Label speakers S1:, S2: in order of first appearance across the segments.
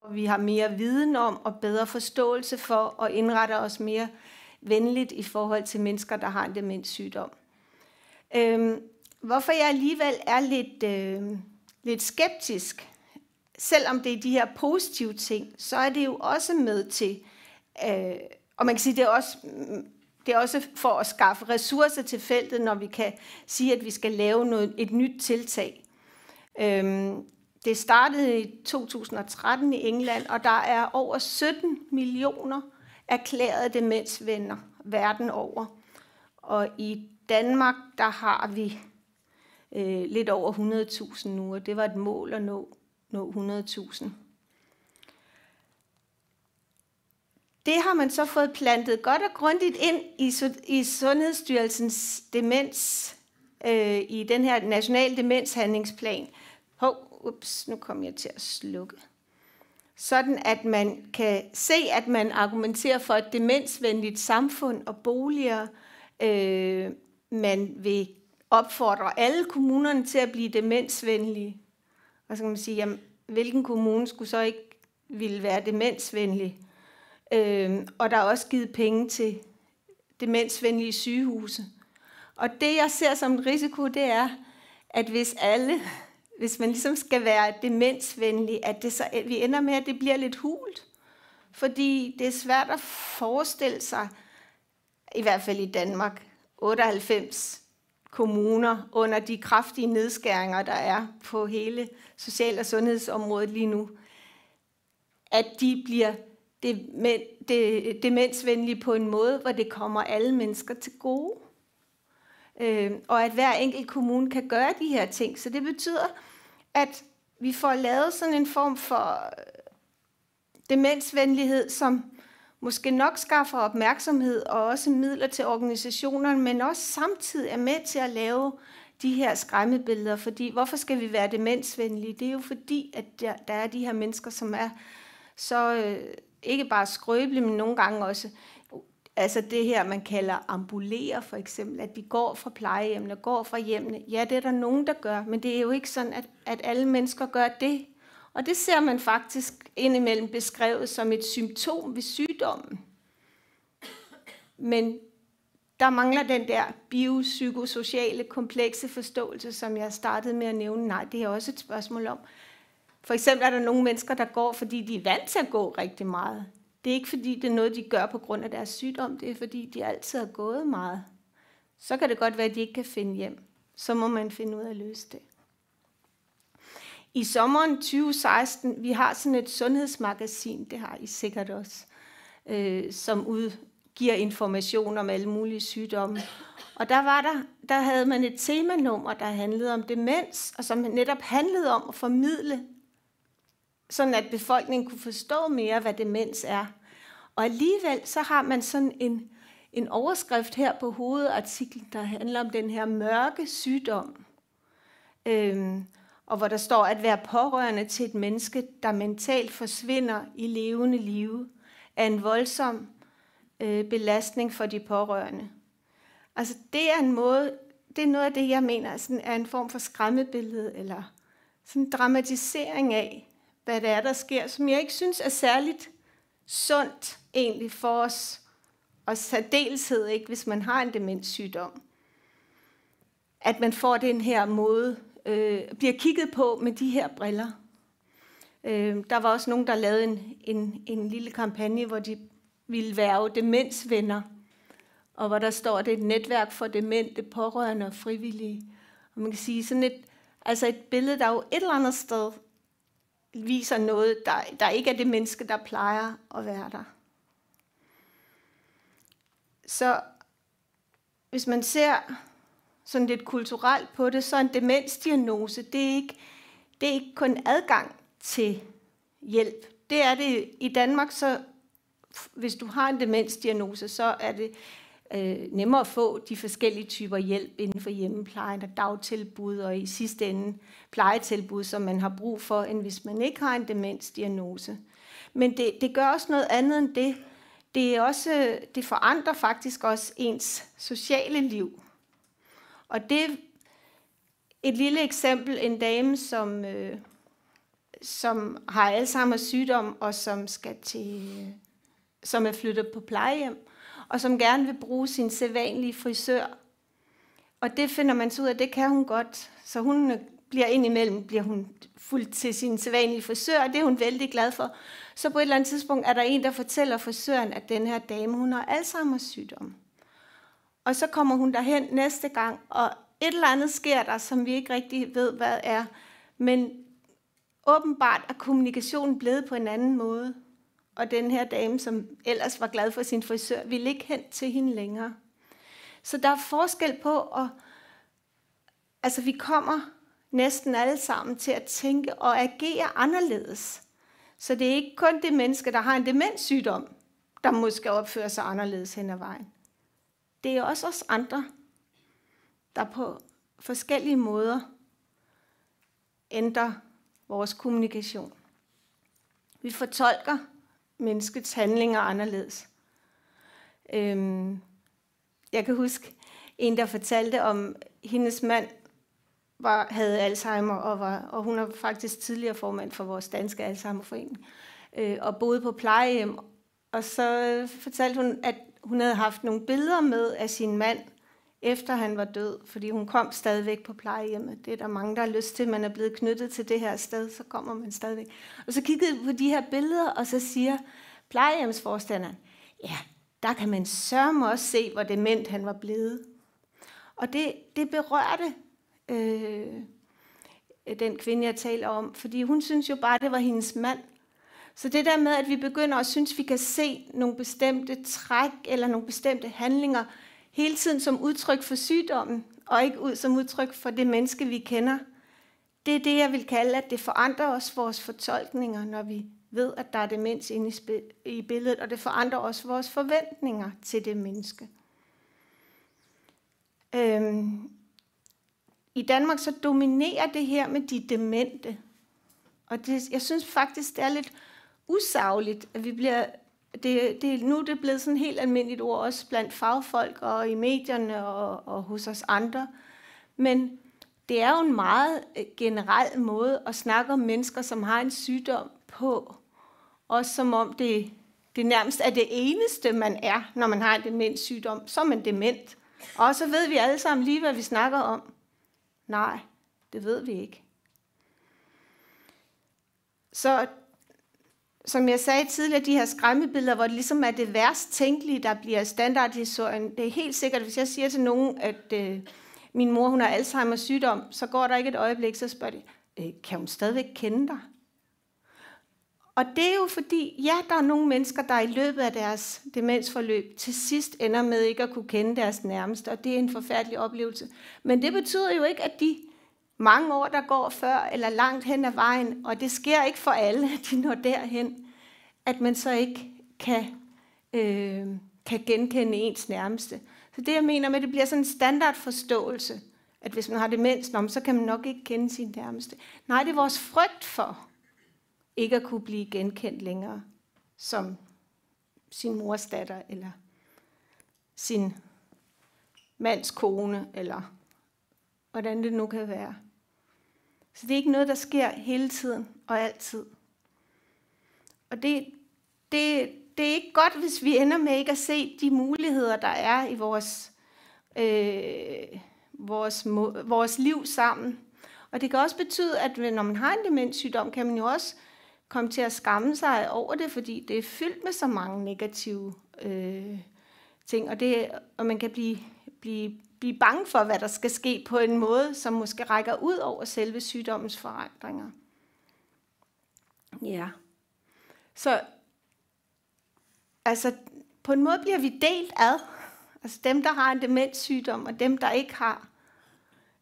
S1: og vi har mere viden om og bedre forståelse for at indrette os mere venligt i forhold til mennesker, der har en demenssygdom. Hvorfor jeg alligevel er lidt skeptisk, selvom det er de her positive ting, så er det jo også med til, og man kan sige, det er også for at skaffe ressourcer til feltet, når vi kan sige, at vi skal lave et nyt tiltag. Det startede i 2013 i England, og der er over 17 millioner erklærede demensvenner verden over. Og i Danmark, der har vi lidt over 100.000 nu, og det var et mål at nå 100.000. Det har man så fået plantet godt og grundigt ind i Sundhedsstyrelsens demens, i den her nationale demenshandlingsplan. Nu kom jeg til at slukke. Sådan at man kan se, at man argumenterer for et demensvenligt samfund og boliger. Man vil opfordre alle kommunerne til at blive demensvenlige. Og så kan man sige, jamen, hvilken kommune skulle så ikke ville være demensvenlig? Og der er også givet penge til demensvenlige sygehuse. Og det, jeg ser som en risiko, det er, at hvis man ligesom skal være demensvenlig, at vi ender med, at det bliver lidt hult. Fordi det er svært at forestille sig, i hvert fald i Danmark, 98 kommuner under de kraftige nedskæringer, der er på hele social- og sundhedsområdet lige nu, at de bliver demensvenlige på en måde, hvor det kommer alle mennesker til gode. Og at hver enkelt kommune kan gøre de her ting. Så det betyder, at vi får lavet sådan en form for demensvenlighed, som måske nok skaffer opmærksomhed og også midler til organisationerne, men også samtidig er med til at lave de her skræmmebilleder. Fordi hvorfor skal vi være demensvenlige? Det er jo fordi, at der er de her mennesker, som er så ikke bare skrøbelige, men nogle gange også altså det her, man kalder ambulere for eksempel, at de går fra plejehjemmene, går fra hjemmene. Ja, det er der nogen, der gør, men det er jo ikke sådan, at alle mennesker gør det. Og det ser man faktisk indimellem beskrevet som et symptom ved sygdommen. Men der mangler den der biopsykosociale komplekse forståelse, som jeg startede med at nævne. Nej, det er også et spørgsmål om. For eksempel er der nogle mennesker, der går, fordi de er vant til at gå rigtig meget. Det er ikke fordi, det er noget, de gør på grund af deres sygdom. Det er fordi, de altid har gået meget. Så kan det godt være, at de ikke kan finde hjem. Så må man finde ud af at løse det. I sommeren 2016, vi har sådan et sundhedsmagasin, det har I sikkert også, som udgiver information om alle mulige sygdomme. Og der havde man et temanummer, der handlede om demens, og som netop handlede om at formidle, sådan at befolkningen kunne forstå mere, hvad demens er. Og alligevel så har man sådan en overskrift her på hovedartiklen, der handler om den her mørke sygdom. Og hvor der står, at være pårørende til et menneske, der mentalt forsvinder i levende live, er en voldsom belastning for de pårørende. Altså det er noget af det, jeg mener sådan er en form for skræmmebillede, eller sådan en dramatisering af, hvad det er, der sker, som jeg ikke synes er særligt sundt egentlig for os, og særdeleshed ikke, hvis man har en demenssygdom. At man får den her måde, bliver kigget på med de her briller. Der var også nogen, der lavede en lille kampagne, hvor de ville være demensvenner, og hvor der står, at det er et netværk for demente, pårørende og frivillige. Og man kan sige sådan et billede, der jo et eller andet sted viser noget, der ikke er det menneske, der plejer at være der. Så hvis man ser sådan lidt kulturelt på det, så en demensdiagnose, det er ikke kun adgang til hjælp. Det er det i Danmark, så hvis du har en demensdiagnose, så er det nemmere at få de forskellige typer hjælp inden for hjemmeplejen og dagtilbud og i sidste ende plejetilbud, som man har brug for, end hvis man ikke har en demensdiagnose. Men det gør også noget andet end det. Det forandrer faktisk også ens sociale liv. Og det er et lille eksempel, en dame, som har Alzheimer's sygdom, og som er flyttet på plejehjem, og som gerne vil bruge sin sædvanlige frisør. Og det finder man så ud af, det kan hun godt. Så hun bliver hun fuldt til sin sædvanlige frisør, og det er hun vældig glad for. Så på et eller andet tidspunkt er der en, der fortæller frisøren, at den her dame, hun har Alzheimer's sygdom. Og så kommer hun derhen næste gang, og et eller andet sker der, som vi ikke rigtig ved, hvad er. Men åbenbart er kommunikationen blevet på en anden måde. Og den her dame, som ellers var glad for sin frisør, ville ikke hen til hende længere. Så der er forskel på, vi kommer næsten alle sammen til at tænke og agere anderledes. Så det er ikke kun det menneske, der har en demenssygdom, der måske opfører sig anderledes hen ad vejen. Det er også os andre, der på forskellige måder ændrer vores kommunikation. Vi fortolker menneskets handlinger anderledes. Jeg kan huske en, der fortalte om, hendes mand havde Alzheimer, og hun er faktisk tidligere formand for vores danske Alzheimerforening, og boede på plejehjem. Og så fortalte hun, at hun havde haft nogle billeder med af sin mand, efter han var død, fordi hun kom stadigvæk på plejehjemmet. Det er der mange, der har lyst til. Man er blevet knyttet til det her sted, så kommer man stadigvæk. Og så kiggede vi på de her billeder, og så siger plejehjemsforstanderen, ja, der kan man sørme også se, hvor dement han var blevet. Og det berørte den kvinde, jeg taler om, fordi hun synes jo bare, det var hendes mand. Så det der med, at vi begynder at synes, vi kan se nogle bestemte træk eller nogle bestemte handlinger hele tiden som udtryk for sygdommen, og ikke som udtryk for det menneske, vi kender. Det er det, jeg vil kalde, at det forandrer os vores fortolkninger, når vi ved, at der er demens inde i billedet, og det forandrer også vores forventninger til det menneske. I Danmark så dominerer det her med de demente. Og jeg synes faktisk, det er lidt usagligt, at vi bliver... Nu er det blevet sådan et helt almindeligt ord, også blandt fagfolk og i medierne og hos os andre. Men det er jo en meget generel måde at snakke om mennesker, som har en sygdom på. Også som om det nærmest er det eneste, man er, når man har en demenssygdom. Så er man dement. Og så ved vi alle sammen lige, hvad vi snakker om. Nej, det ved vi ikke. Så som jeg sagde tidligere, de her skræmmebilleder, hvor det ligesom er det værst tænkelige, der bliver standardhistorien. Det er helt sikkert, hvis jeg siger til nogen, at min mor hun har Alzheimer's sygdom, så går der ikke et øjeblik, så spørger de, kan hun stadigvæk kende dig? Og det er jo fordi, ja, der er nogle mennesker, der i løbet af deres demensforløb til sidst ender med ikke at kunne kende deres nærmeste, og det er en forfærdelig oplevelse. Men det betyder jo ikke, at de mange år, der går før eller langt hen ad vejen, og det sker ikke for alle, at de når derhen, at man så ikke kan genkende ens nærmeste. Så det, jeg mener med, det bliver sådan en standardforståelse, at hvis man har demens, så kan man nok ikke kende sin nærmeste. Nej, det er vores frygt for ikke at kunne blive genkendt længere som sin mors datter, eller sin mands kone, eller hvordan det nu kan være. Så det er ikke noget, der sker hele tiden og altid. Og det er ikke godt, hvis vi ender med ikke at se de muligheder, der er i vores liv sammen. Og det kan også betyde, at når man har en demenssygdom, kan man jo også komme til at skamme sig over det, fordi det er fyldt med så mange negative ting. Og man kan blive bange for, hvad der skal ske på en måde, som måske rækker ud over selve sygdommens forandringer. Ja. Så altså, på en måde bliver vi delt ad. Altså dem, der har en demenssygdom, og dem, der ikke har.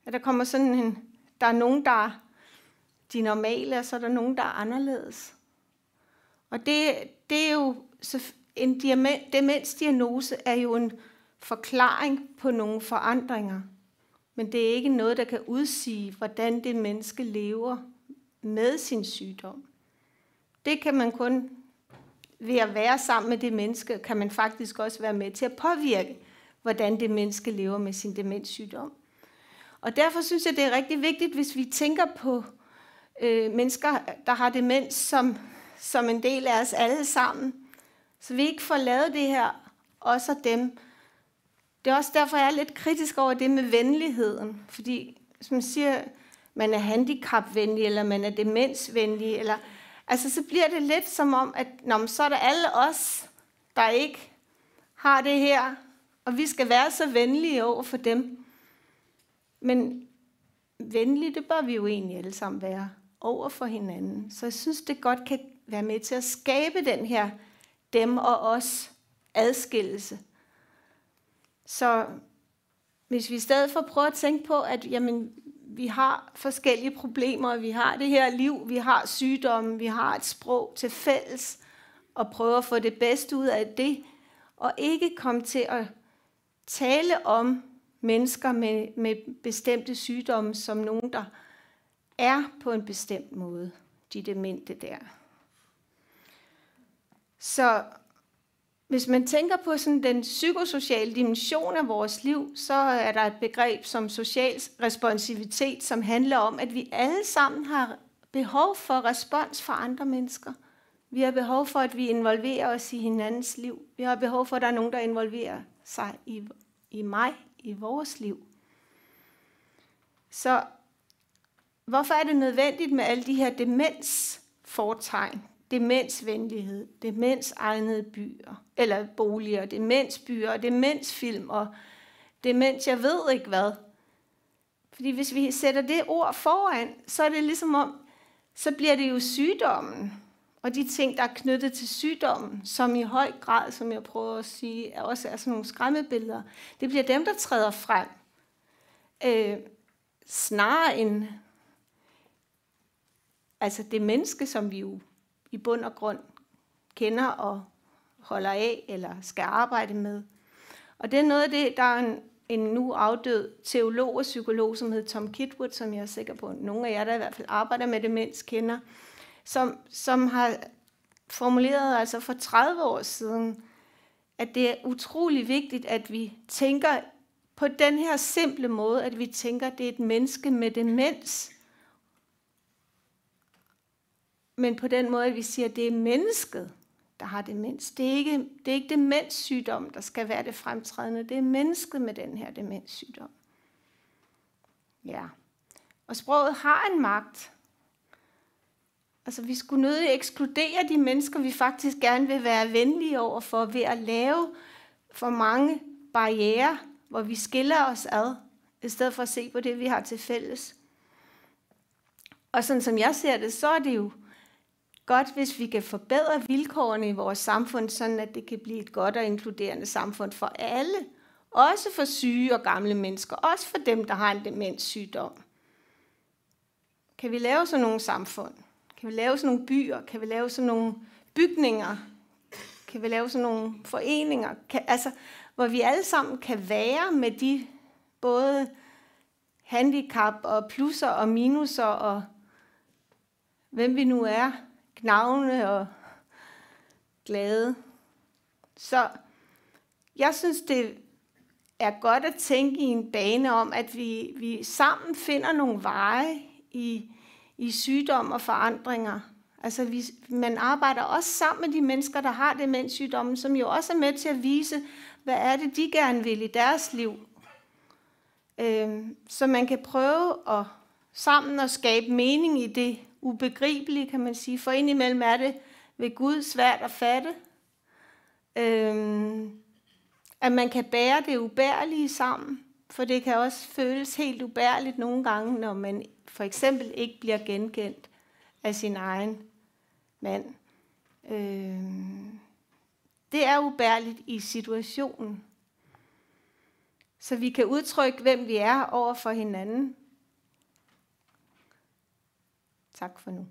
S1: Ja, der kommer sådan der er nogen, der er de normale, og så er der nogen, der er anderledes. Og det er jo, en demensdiagnose er jo en forklaring på nogle forandringer. Men det er ikke noget, der kan udsige, hvordan det menneske lever med sin sygdom. Det kan man kun ved at være sammen med det menneske, kan man faktisk også være med til at påvirke, hvordan det menneske lever med sin demenssygdom. Og derfor synes jeg, det er rigtig vigtigt, hvis vi tænker på mennesker, der har demens som en del af os alle sammen. Så vi ikke får lavet det her, også dem. Det er også derfor, jeg er lidt kritisk over det med venligheden. Fordi, som man siger, man er handicapvenlig, eller man er demensvenlig, eller altså, så bliver det lidt som om, at så er det alle os, der ikke har det her, og vi skal være så venlige over for dem. Men venlige, det bør vi jo egentlig alle sammen være over for hinanden. Så jeg synes, det godt kan være med til at skabe den her dem og os adskillelse. Så hvis vi i stedet for prøver at tænke på, at jamen, vi har forskellige problemer, vi har det her liv, vi har sygdomme, vi har et sprog til fælles, og prøve at få det bedste ud af det, og ikke komme til at tale om mennesker med bestemte sygdomme som nogen, der er på en bestemt måde, de demente der. Så hvis man tænker på sådan den psykosociale dimension af vores liv, så er der et begreb som social responsivitet, som handler om, at vi alle sammen har behov for respons fra andre mennesker. Vi har behov for, at vi involverer os i hinandens liv. Vi har behov for, at der er nogen, der involverer sig i mig, i vores liv. Så hvorfor er det nødvendigt med alle de her demensfortegn? Demensvenlighed, demensegnede byer, eller boliger, demensbyer, demensfilm og demens, jeg ved ikke hvad. Fordi hvis vi sætter det ord foran, så er det ligesom om, så bliver det jo sygdommen, og de ting, der er knyttet til sygdommen, som i høj grad, som jeg prøver at sige, også er sådan nogle skræmmebilleder, det bliver dem, der træder frem. Snarere end altså det menneske, som vi jo i bund og grund kender og holder af, eller skal arbejde med. Og det er noget af det, der er en nu afdød teolog og psykolog, som hedder Tom Kitwood, som jeg er sikker på, at nogle af jer, der i hvert fald arbejder med demens, kender, som har formuleret altså for 30 år siden, at det er utrolig vigtigt, at vi tænker på den her simple måde, at vi tænker, at det er et menneske med demens, men på den måde, at vi siger, at det er mennesket, der har demens. Det er ikke demenssygdom, der skal være det fremtrædende. Det er mennesket med den her demenssygdom. Ja. Og sproget har en magt. Altså, vi skulle nødig ekskludere de mennesker, vi faktisk gerne vil være venlige over for, ved at lave for mange barrierer, hvor vi skiller os ad, i stedet for at se på det, vi har til fælles. Og sådan som jeg ser det, så er det jo godt, hvis vi kan forbedre vilkårene i vores samfund, sådan at det kan blive et godt og inkluderende samfund for alle. Også for syge og gamle mennesker, også for dem, der har en demenssygdom. Kan vi lave sådan nogle samfund? Kan vi lave sådan nogle byer? Kan vi lave sådan nogle bygninger? Kan vi lave sådan nogle foreninger? Hvor vi alle sammen kan være med de både handicap og plusser og minuser og hvem vi nu er, gnavne og glade. Så jeg synes, det er godt at tænke i en bane om, at vi sammen finder nogle veje i sygdom og forandringer. Altså man arbejder også sammen med de mennesker, der har demenssygdommen, som jo også er med til at vise, hvad er det, de gerne vil i deres liv. Så man kan prøve sammen at skabe mening i det ubegribelige, kan man sige. For indimellem er det ved Gud svært at fatte. At man kan bære det ubærlige sammen. For det kan også føles helt ubærligt nogle gange, når man for eksempel ikke bliver genkendt af sin egen mand. Det er ubærligt i situationen. Så vi kan udtrykke, hvem vi er over for hinanden. Tak for nu.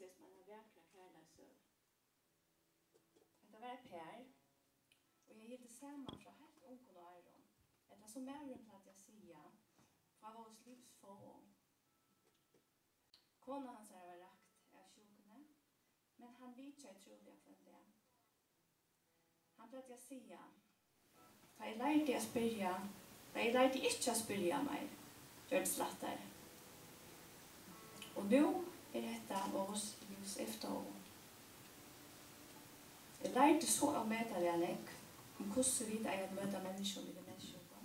S2: fantastiskt med en vackra kärleksöv. Det var ett pär. Och jag gick samman från helt ungen och öron. Det som mären på att jag säger. Från vårt livsfång. Konan hans var rakt av sjukene. Men han vet sig troliga för det. Han blev att jag säger. Da jeg lærte å spørre, da jeg lærte ikke å spørre meg, gjør det slattere. Og nå dette vårt livs efterår. Jeg lærte så å møte det om hvordan vi er å møte mennesker med demensjoker.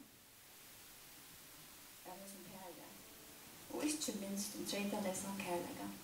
S2: Det er som kærlighet. Og ikke minst om trenger det som kærlighet.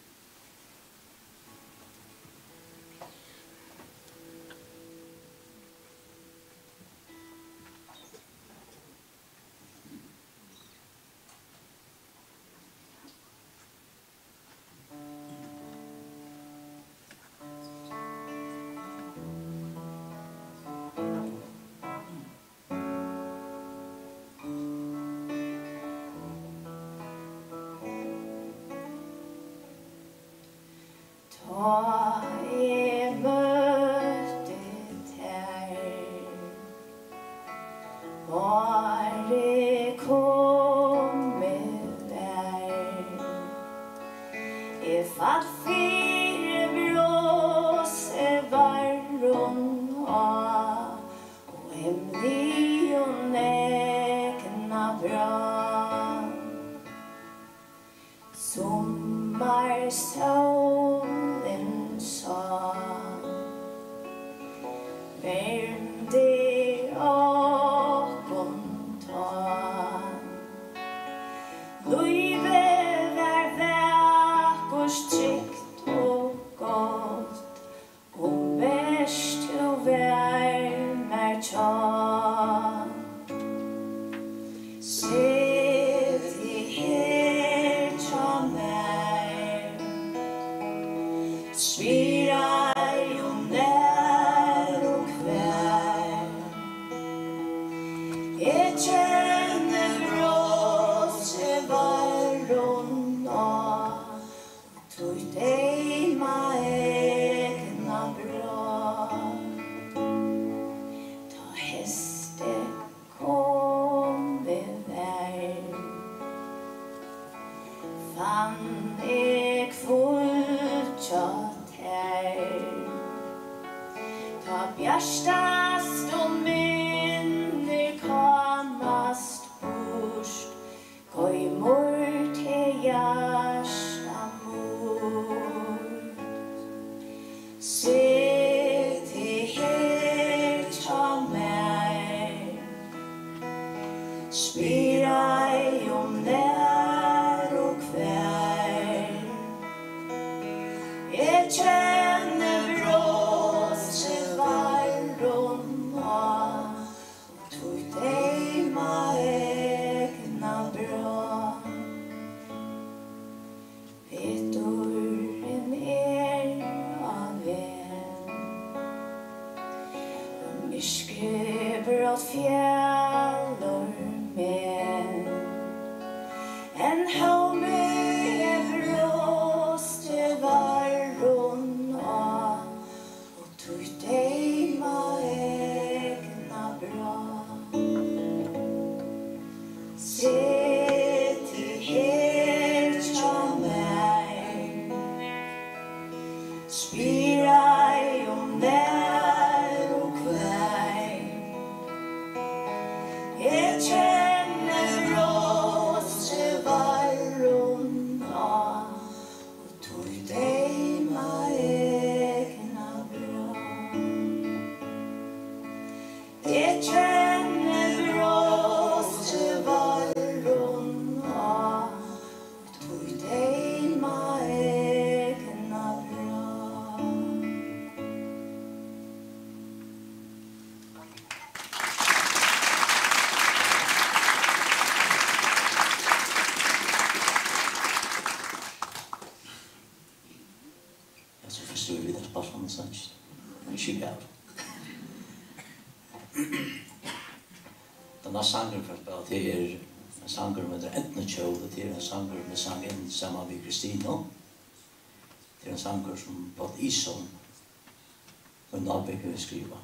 S3: Den sangen för att det är en sanger med Entne Kjøl, det är en sanger med sangen samman med Kristina. til en sanger som Paul Ison og Nabek vil skriva.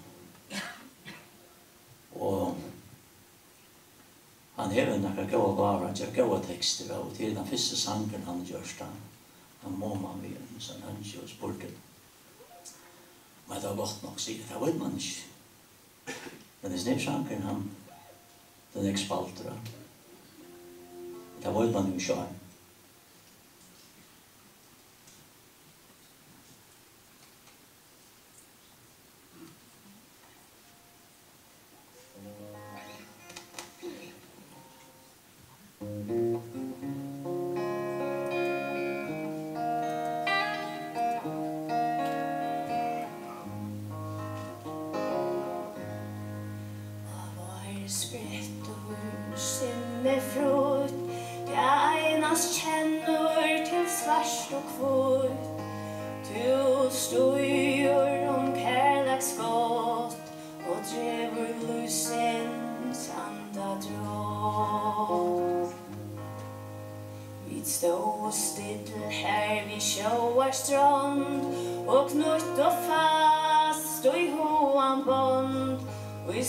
S3: Og han hever nekka gaua bara, han gjør gaua tekster, og til den første sangen han gjørst han må man vi en sånn ønske og spurte. Men det var godt nok sier, det vet man ikke. Men det er sangen han, den ikke spalter, det vet man jo ikke.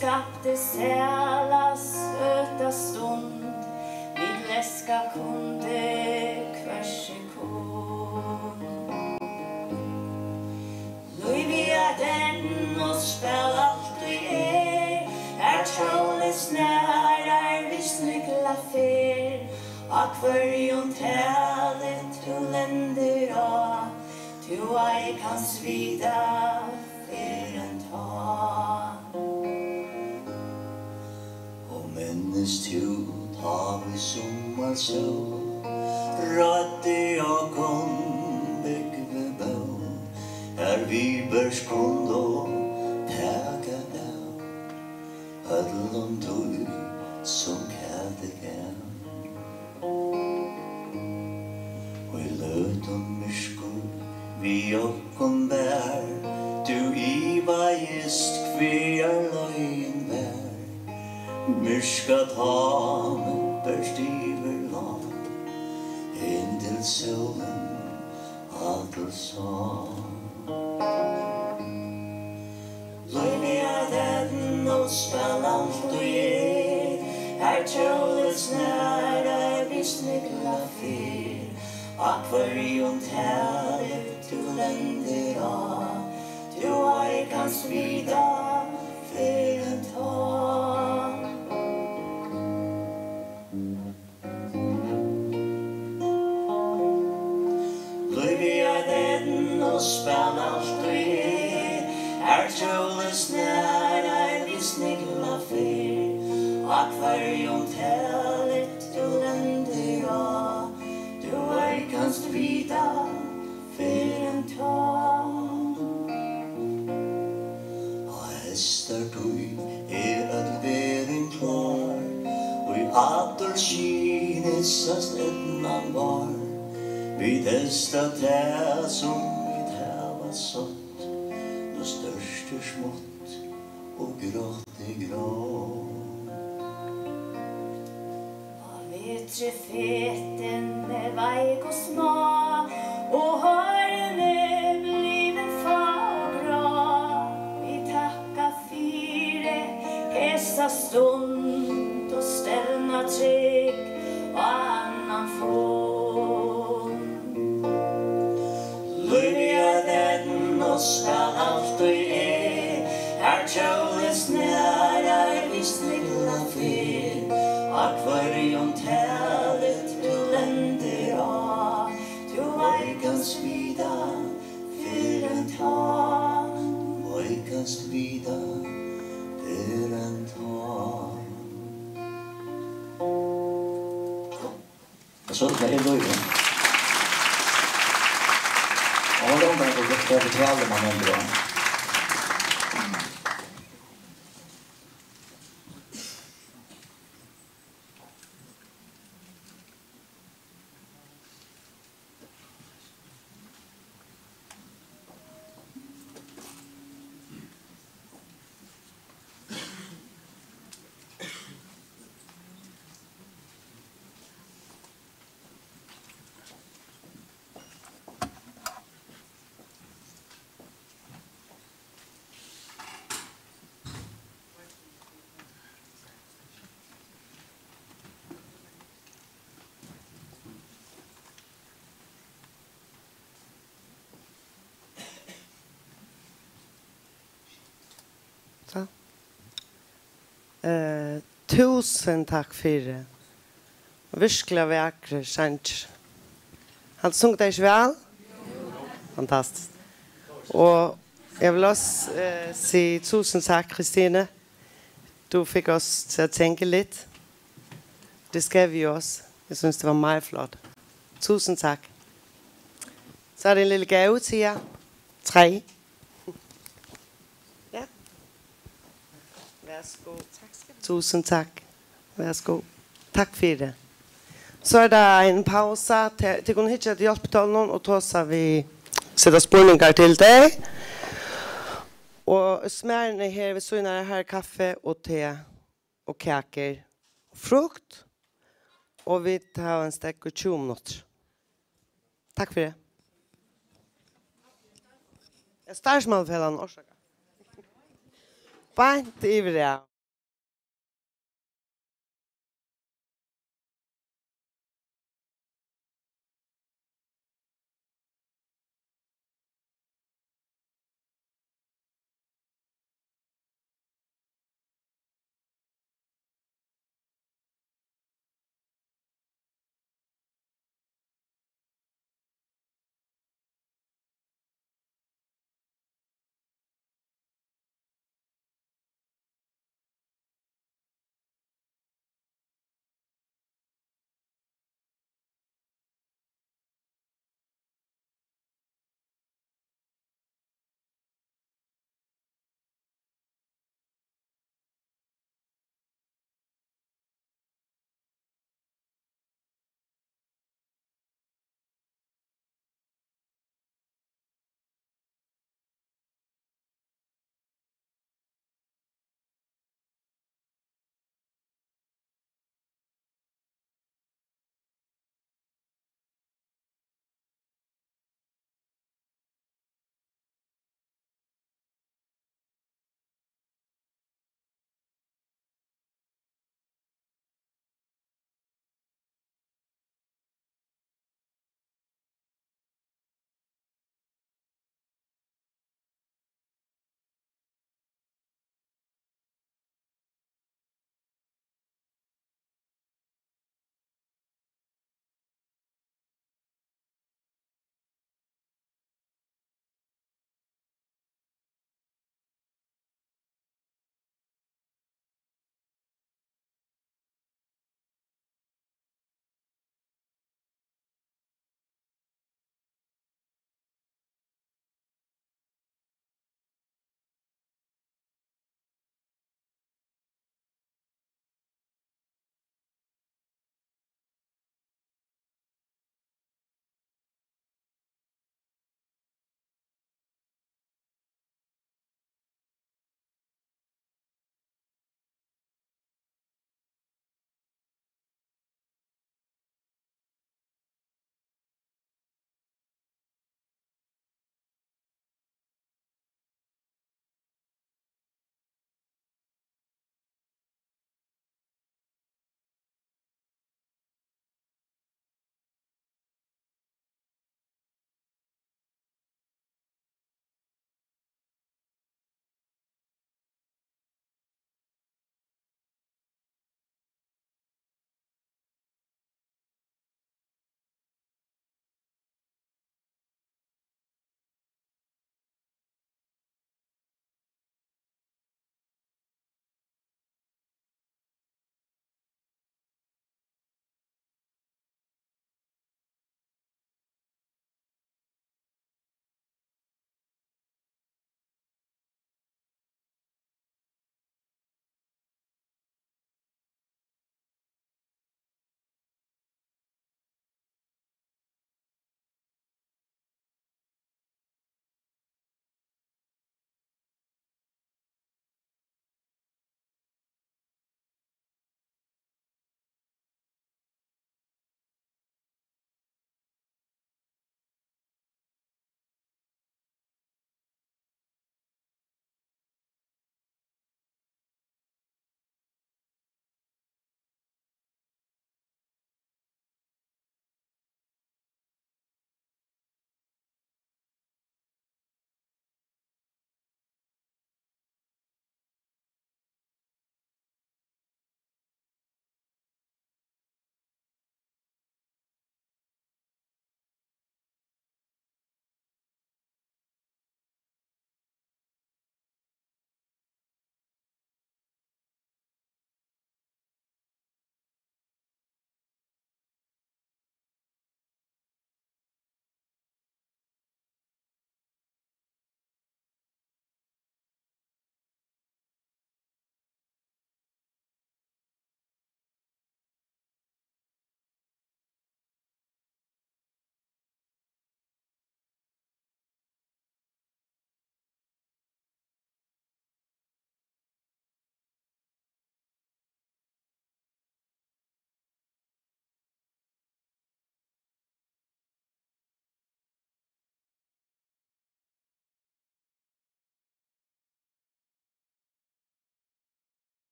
S2: Skapte sälas öta stund vid läska kunde kvar sekund. Luvia den och spel allt du är trollens nära visst nyckla fel akvarium talet du länder av du ej kan svida för en tag. Minnes tu ta vi sommar sol Rådde och kom byggve bo Här vi börs kondo täga av Ödlon tog som kädigan Och i löton myskor vi okkom bär Du iva just kviar löjen bär Myrskat havet berstiver lag In til solen adelsson Løyvia den og spell alt du Her trollets næra visst nykla fyr Akvarium talet du länder av Du ej kan svida för en tag spell allt du trollens nära visst nykla fyr Akvarium talet du länder av Du ej kan sprida för en tag Och hästar du ödveren klar Och i ator kinesast etnan var Vi testar det som sått, då störst är smått och grått är grått. Av yttre feten med vajk och små och hörne bliven fagra. Vi tackar fyre hästa stund och ställna tryck och annan från. Och spell allt du Här trollens nära visst nykla fyr Akvarium talet du länder av Du ej kan svida för en tag Ej kan svida för en tag
S3: Så det är löjligt. Och de där går det betalade man ändå.
S4: Så. Tusen takk for det. Virkelig vackre sanger. Han sunget deg ikke vel? Fantastisk. Og jeg vil også si tusen takk, Kristine. Du fikk oss til å tenke litt. Det skal vi også. Jeg synes det var meget flott. Tusen takk. Så er det en lille gave til jer. 3. Ja. Værsgo. Tusen takk. Værsgo. Takk for det. Så er det en pause. Det kunne ikke hjelpe til noen, og så vi setter spørninger til deg. Og smærene her ved siden av her kaffe og te og kaker og frukt. Og vi tar en stek og 20 minutter. Takk for det. Jeg starter med å få en årsak. Bant i det.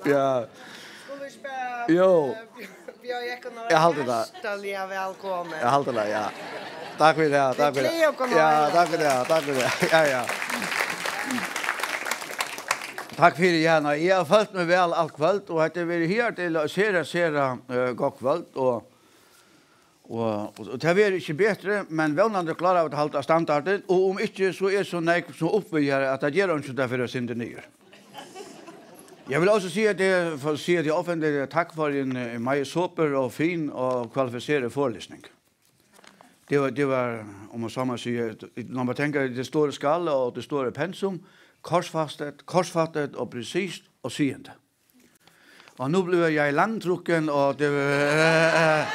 S5: Ja.
S4: Skulle vi spela?
S5: Jo.
S4: Jag
S5: håller det.
S4: Hjärtaliga välkommen.
S5: Jag håller det, ja. Tack för det, tack för det. Ja, tack för det, tack för det. Ja, ja. Tack för det, Janna. Jag har följt mig väl allt kväll och att det vill här till att sera god kväll och det blir inte bättre, men vånande klarar att hålla standarden och om inte så är så nej så uppvigare att det gör inte därför att synda ner. Jag vill också säga det för att säga det offentligt tack för en mycket super och fin och kvalificerad föreläsning. Det var om man så säger när man tänker det stora skala och det stora pensum korsfattat och precis och syende. Och nu blir jag langtrucken och det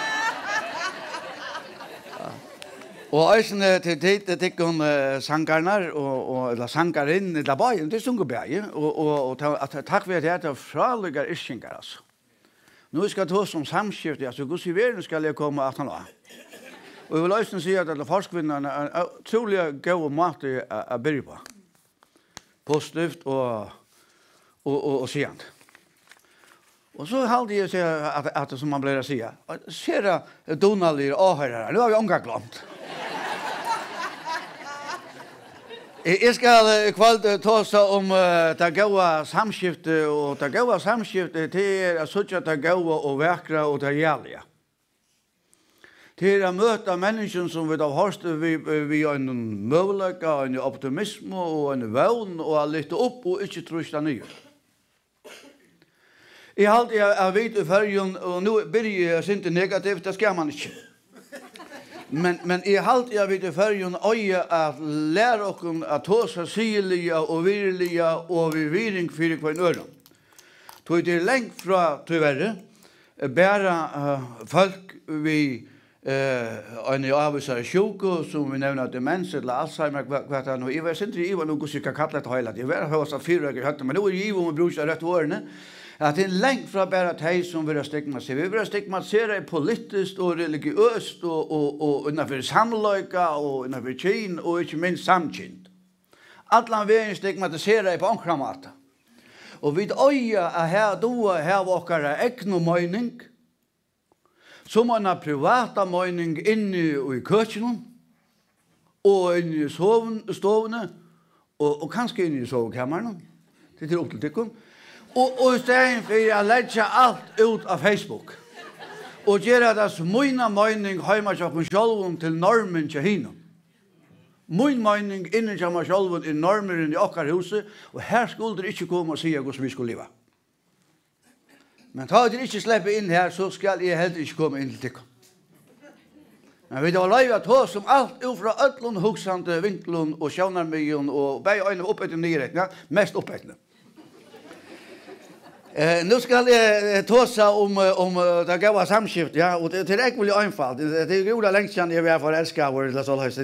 S5: och eisne til tikkun sangarnar og eller sangarin eller bæin, det sungur bæi og takk for at det fraligar ischingar altså. Nu skal ta som samskift, altså Guds i verden skal jeg komme at han. Og jeg vil eisne si at forskvinnerne er utrolig god måte å byrja på. Positivt og sient. Och så hade jag säga att som man blir att säga. Ser det Donald i åhörare. Nu har vi omgått glömt. Jag ska kvällt ta om det goda samskifte och det goda samskifte det är att söka det goda och vackra och det gärliga. Det är att möta människan som vi har hört vi har en möjlighet, en optimism och en vän och att lyfta upp och inte trusta ner. Jag har alltid vet i färgen och nu börjar jag inte negativt, det ska man inte. Men jag har alltid vet i färgen att lära oss att ta sig syrliga och virliga och vi viring för kvar öron. Tog det längt från tyvärr bara folk vi en avvisar sjuka som vi nämner demens eller Alzheimer vad det nu. Jag vet inte i vad något ska kalla det hela. Det var hos fyra hade men nu är ju om brukar rätt årene. Att det är längt från bara att som vill stigmatisera. Vi vill stigmatisera politiskt och religiöst och innanför samlöjka och innanför kin och inte minst samkind. Alla vägen stigmatisera på ankramata. Och vid öja är här då här våkare ägna mening som en privata mening inne i kökenen och inne i sovne och kanske inne i sovkammaren. Det är upp till tycken. Och istället för att lägga allt ut av Facebook. Och göra det som mina mening hemma till oss själva till normen till hinnom. Min mening innen till mig själva är normen i åkar huset. Och här skulle det inte komma och säga hur vi skulle leva. Men tar det inte släppa in här så ska jag heller inte komma in till tycken. Men vi har lejat hos som allt ufra ötlun, huxande, vinklun och sjönnarmygen och bäg öjna uppåt och nyräkna, mest uppåt. Nu ska jag tåsa om det goda samskift, ja, och det är inte einfalt. Det är goda längst sedan jag var för älskar och det så höst.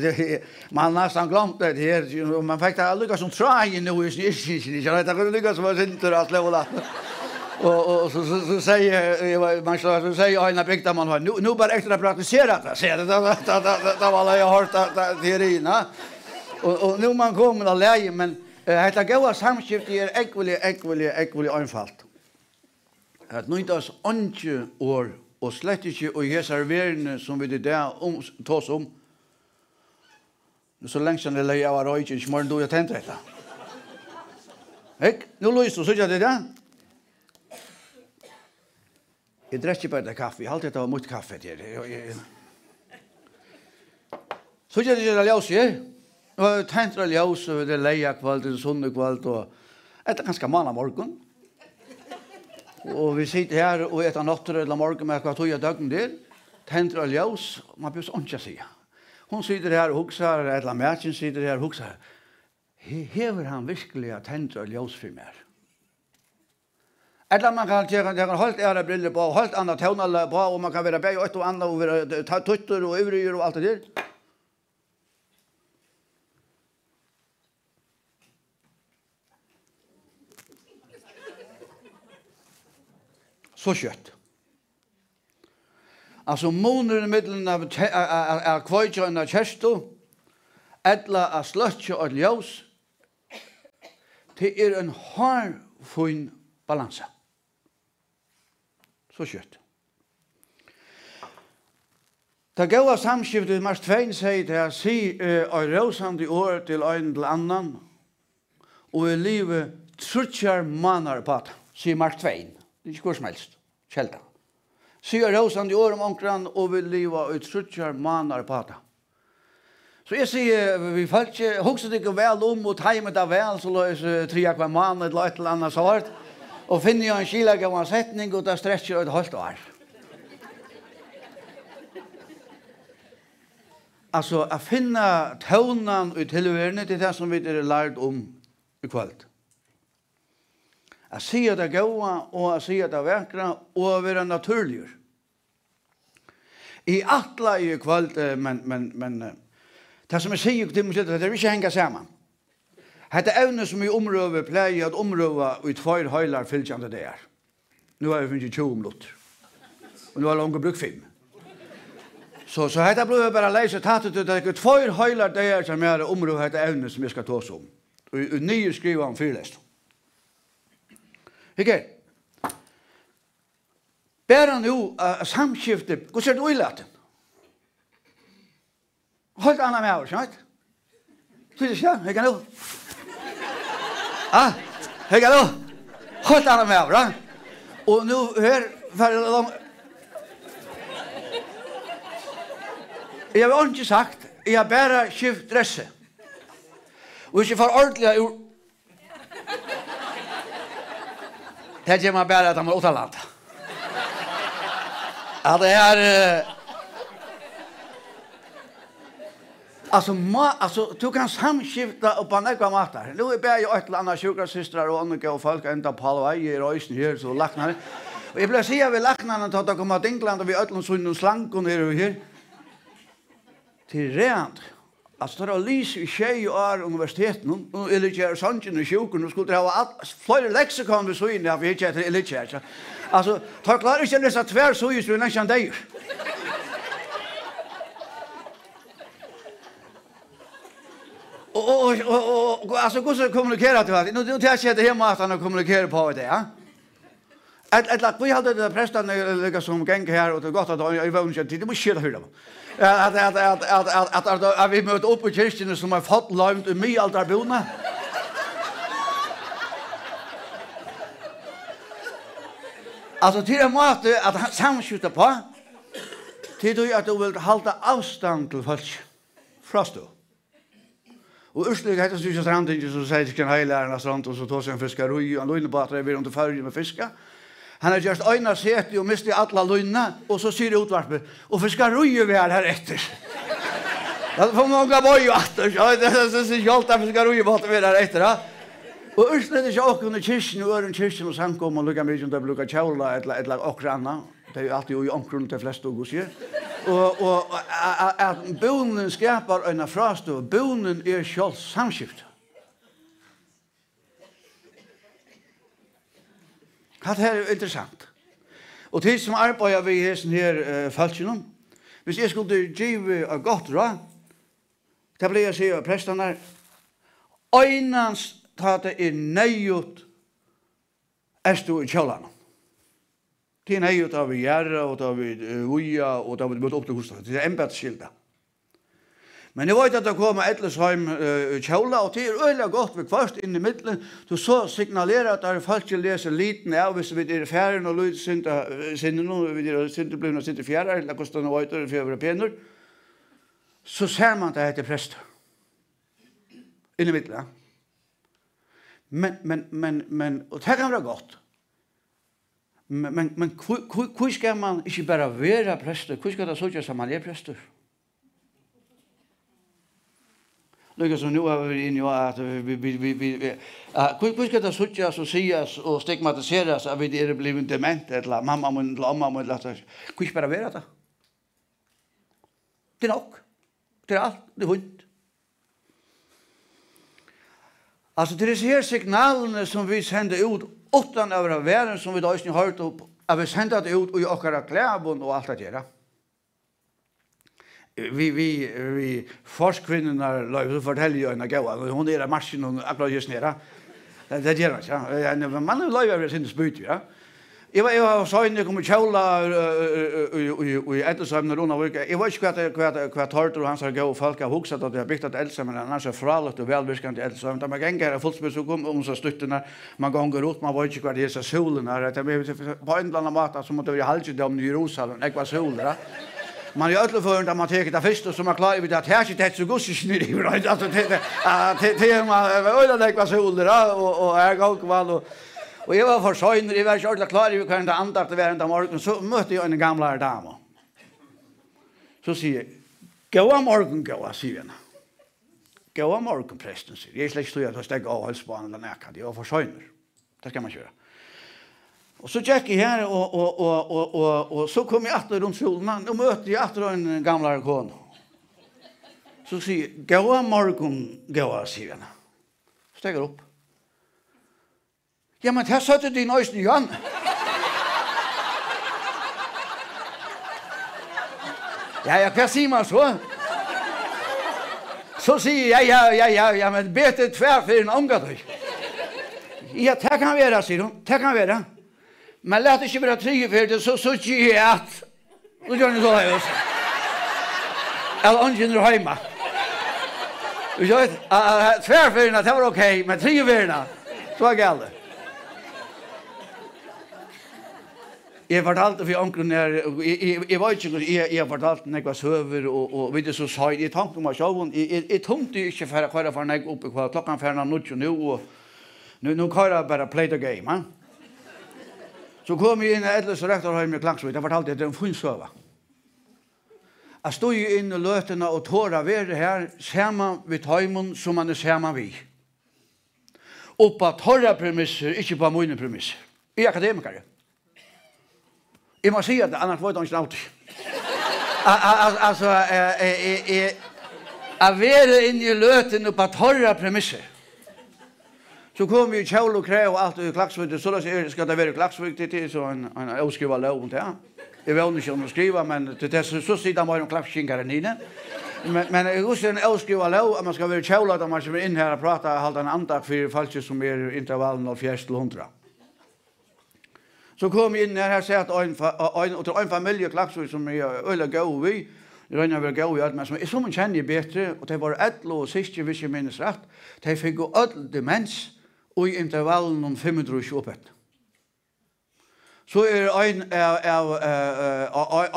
S5: Man nästan glömt det här, man fick det lyckas som try nu i jag vet inte lyckas som inte att leva. Och så säger man så säger en bäckta man har nu bara extra praktisera det. Ser det var jag hört teorin, och nu man kommer att lära men det goda samskift är ekvili einfalt. Att nu inte oss ånge år och slett inte och hesar världen som vi det där tas om. Så länge sedan det jag var röjt i morgon då jag tänkte detta. Nu lyser så det där. Jag dricker bara det kaffe. Jag har alltid mycket kaffe till. Så jag det ljus, ja. Och tänkte ljus och det leja kväll, söndag kväll och det är ganska många morgon. Och vi sitter här och äter natter eller morgon med vad tog jag dagen där. Tänder ljus, man behöver inte säga. Hon sitter här och huxar, eller mätchen sitter här och huxar. Hever han virkelig tänder ljus för mig? Eller man kan helt ära briller på, helt andra tonal på och man kan vara bäg och ett och annat och vara tuttor och övriga och allt det där. Så kött. Alltså månaden mittlen av kvöjtjön av kärsto, eller av slötjö och ljus, det är en hårfin balansa. Så kjøtt. Det gåa samskiftet Mars 2 sier til å si og råsande år til en til annan, og i livet trutjar manar på det, sier Mars 2. Det er ikke hvor som helst, kjelda. Sier råsande år omkran, og vi livet trutjar manar på det. Så jeg sier, vi får ikke, hokset ikke vel om og teimet av vel, så løs 3 hver måned eller et eller annet svart, og finner jeg en skilag av en setning, og det stretcher et halvt år. Altså, å finne tøvnen ut tilhørende til det som vi er lært om i kveld. Å si at det er gode, og å si at det er vekre, og å være naturlig. I atle i kveld, men det som jeg sier til meg, det er ikke hengt sammen. Dette evne som i området pleier at området ut 2 høyler fylkjende det er. Nå har vi finnet 20 minutter. Og nå har langt brukt 5. Så dette blir bare leise tatt ut, det er 2 høyler det er som er området dette evne som jeg skal ta oss om. Og nye skriver om 4 lest. Ikke? Bæren jo samskiftet, hvordan ser det uilaten? Helt annet med oss, ikke? Synes ikke, ikke nå? Ja, ikke nå? Helt annet med oss, ja? Og nå her, jeg har ikke sagt, jeg har bare skift dresse. Og ikke for ordentlig ord. Det gjør man bare at han må utalante. Ja, det er... Alltså, du kan samskifta och på några matar. Nu är jag ju ett eller annat sjukrasystrar och andra och folk ända på halva i röjsen här så lacknar. Och jag blir säga vi lacknar att de kommer till England och vi ödlan sån och slank och ner här. Till rent. Alltså det är lys i tjej och är universiteten och eller sanchen och sjuken och skulle ha flera lexikon vi så in där vi inte är eller alltså ta klar inte dessa tvär så just vi nästan där. Och alltså hur ska kommunicera till vad? Nu tar jag det hemma att han kommunikerar på det, ja. Ett lag vi hade det prästen lägga som gäng här och det gott att jag var inte det måste skilja höra. Att vi möter upp i kyrkan som har fått långt i mig allt arbona. Alltså till det måste att han samskjuta på. Till du att du vill hålla avstånd till folk. Frost då. Och ursprungligen heter det ju stranden så säger det kan hela strand och så tar sig en fiskaroj och löjna bara vi runt färg med fiska. Han har just ena sett och miste alla löjna och så syr det utvarpet och fiskaroj vi är här efter. Det får många boy åter. Ja, det är så jävla att fiskaroj vart vi är här efter. Och ursprungligen är jag under kyrkan och en kyrkan och sen kommer och lukar mig inte brukar chaula ett och annan. Det är ju alltid i omkring de flesta och så. Och att bonden skapar en frastå, bonden är själv samskift. Det här är intressant. Och till som arbetar vi i den här falskjenen, hvis jag skulle ge gott råd, det blir jag säga prästerna, öjnans tar det nejut estu i kjollarna. Det är nejut av vi gärra och av vi uja och av vi mot upp till huset. Det är ämbetsskilda. Men jag vet att det kommer Edlesheim kjola och det är öliga gott vi först in i mitten. Du så signalerar att det är folk som läser liten av hvis vi är färgen och lyd sinnen och vi är synte blivna synte fjärrar eller kostar några öter för våra penor. Så ser man att det heter präster. In i mitten, ja. Men och det kan vara gott. Men hur ska man inte bara vara präster? Hur ska det så att man är präster? Lyckas som nu har vi in i att hur ska det så att så sägas och stigmatiseras av det är blivit dement eller mamma och eller hur ska det vara det? Det är nog. Det är allt. Det är hund. Alltså det är så här signalerna som vi sänder ut utan över världen som vi då inte har hört upp. Att vi sänder det ut i åkara kläbon och allt att göra. Vi forskvinnorna låg fortäljer ju en gåva. Hon är marschen och akkurat just nere. Det gör man, ja. Man låg över sin spyt, ja. Jag var så inne kommer kjola i Edelsheim när Rona vecka. Jag vet inte vad Tortor och hans har gå folk har huxat att det har byggt ett Edelsheim men annars är fralat och välvirkande Edelsheim. Där man gängar fullt så kom om så stuttarna man gånger ut man vet inte vad det är så solen här att det på en annan mat som att det är halvdom i Jerusalem. Jag var solen. Man är ödla för att man tar det först och så man klarar vid att här sitter så gosigt nu i right alltså det man ödla jag var solen och jag går väl och jag var för sönder, jag var inte ordentligt klar i kan andakt att vara morgon så mötte jag en gamla dam. Så säger gå morgon gå säger hon. Gå morgon prästen säger. Jag släcker så att stäcka av halsbanan eller näka. Jag var för sönder. Det ska man köra. Och så gick jag här och så kom jag åter runt solen och mötte jag åter en gamla kon. Så säger gå morgon gå säger hon. Stäcker upp. Ja, men här satte din östen igen. Ja, vad säger man så? Så säger ja, men bete tvär för en omgång. Ja, det kan vara, säger hon. Det kan vara. Men lät det inte vara trygg så ger jag att. Då gör ni så här också. Eller ungen är hemma. Du vet, tvärfärgerna, det var okej, men tryggfärgerna, så var galet. Jag fortalte för onkeln när jag var inte jag fortalte när jag var söver och vid det så sa jag tänkte om att jag tänkte inte för när jag uppe på klockan 4:00 nu och nu kör jag bara play the game va. Så kom jag in eller så rätt har jag Klagsvik. Jag fortalte det en fin söva. Jag stod ju in i lötena och tåra ver det här samman vid hemmen som man är samman vi. Och på torra premisser, inte på mina premisser. Jag är akademiker. Jag måste säga att annars var det inte alltid. Alltså, jag var inne i löten på torra premisser. Så kom vi i Kjell och Kräv och allt i Klagsvik. Så ska det vara Klagsvik till så en avskriva lov om det. Jag vet inte om att skriva, men det är så sitter man om klappskinkaren inne. Men jag husker en avskriva lov att man ska vara i Kjell att man ska vara in här och prata och hålla en antak för falsk som är intervallen av 4-100. Så kom jag in här och säger att en familj i Klagsvik som är öle gå vi. Det regnar väl gå i allt, men som är som man känner bättre. Och det var ett och sist, hvis jag minns rätt. Det fick gå all demens och i intervallen om 528. Så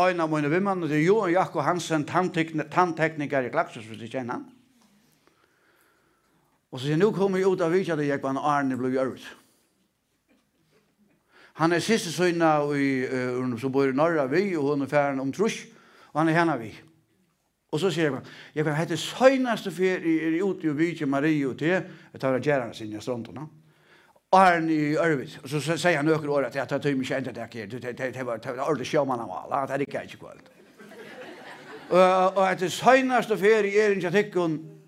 S5: en av mina vimman, det är Johan Jakob Hansen, tandtekniker i Klagsvik, hvis du känner han. Och så säger nu kommer jag ut av vidare, jag var en Arne blev gjort. Han är sista söna som bor i norra vi och hon är färden om trus och han är henne vi. Och så säger jag kan hette sönaste för i ute och vi Marie och det tar gärna sina strontorna. Arne i Örvis och så säger han några år att jag tar mig inte det var ordet sjöman av alla att det gick inte kväll. Och att det sönaste för i inte tyckon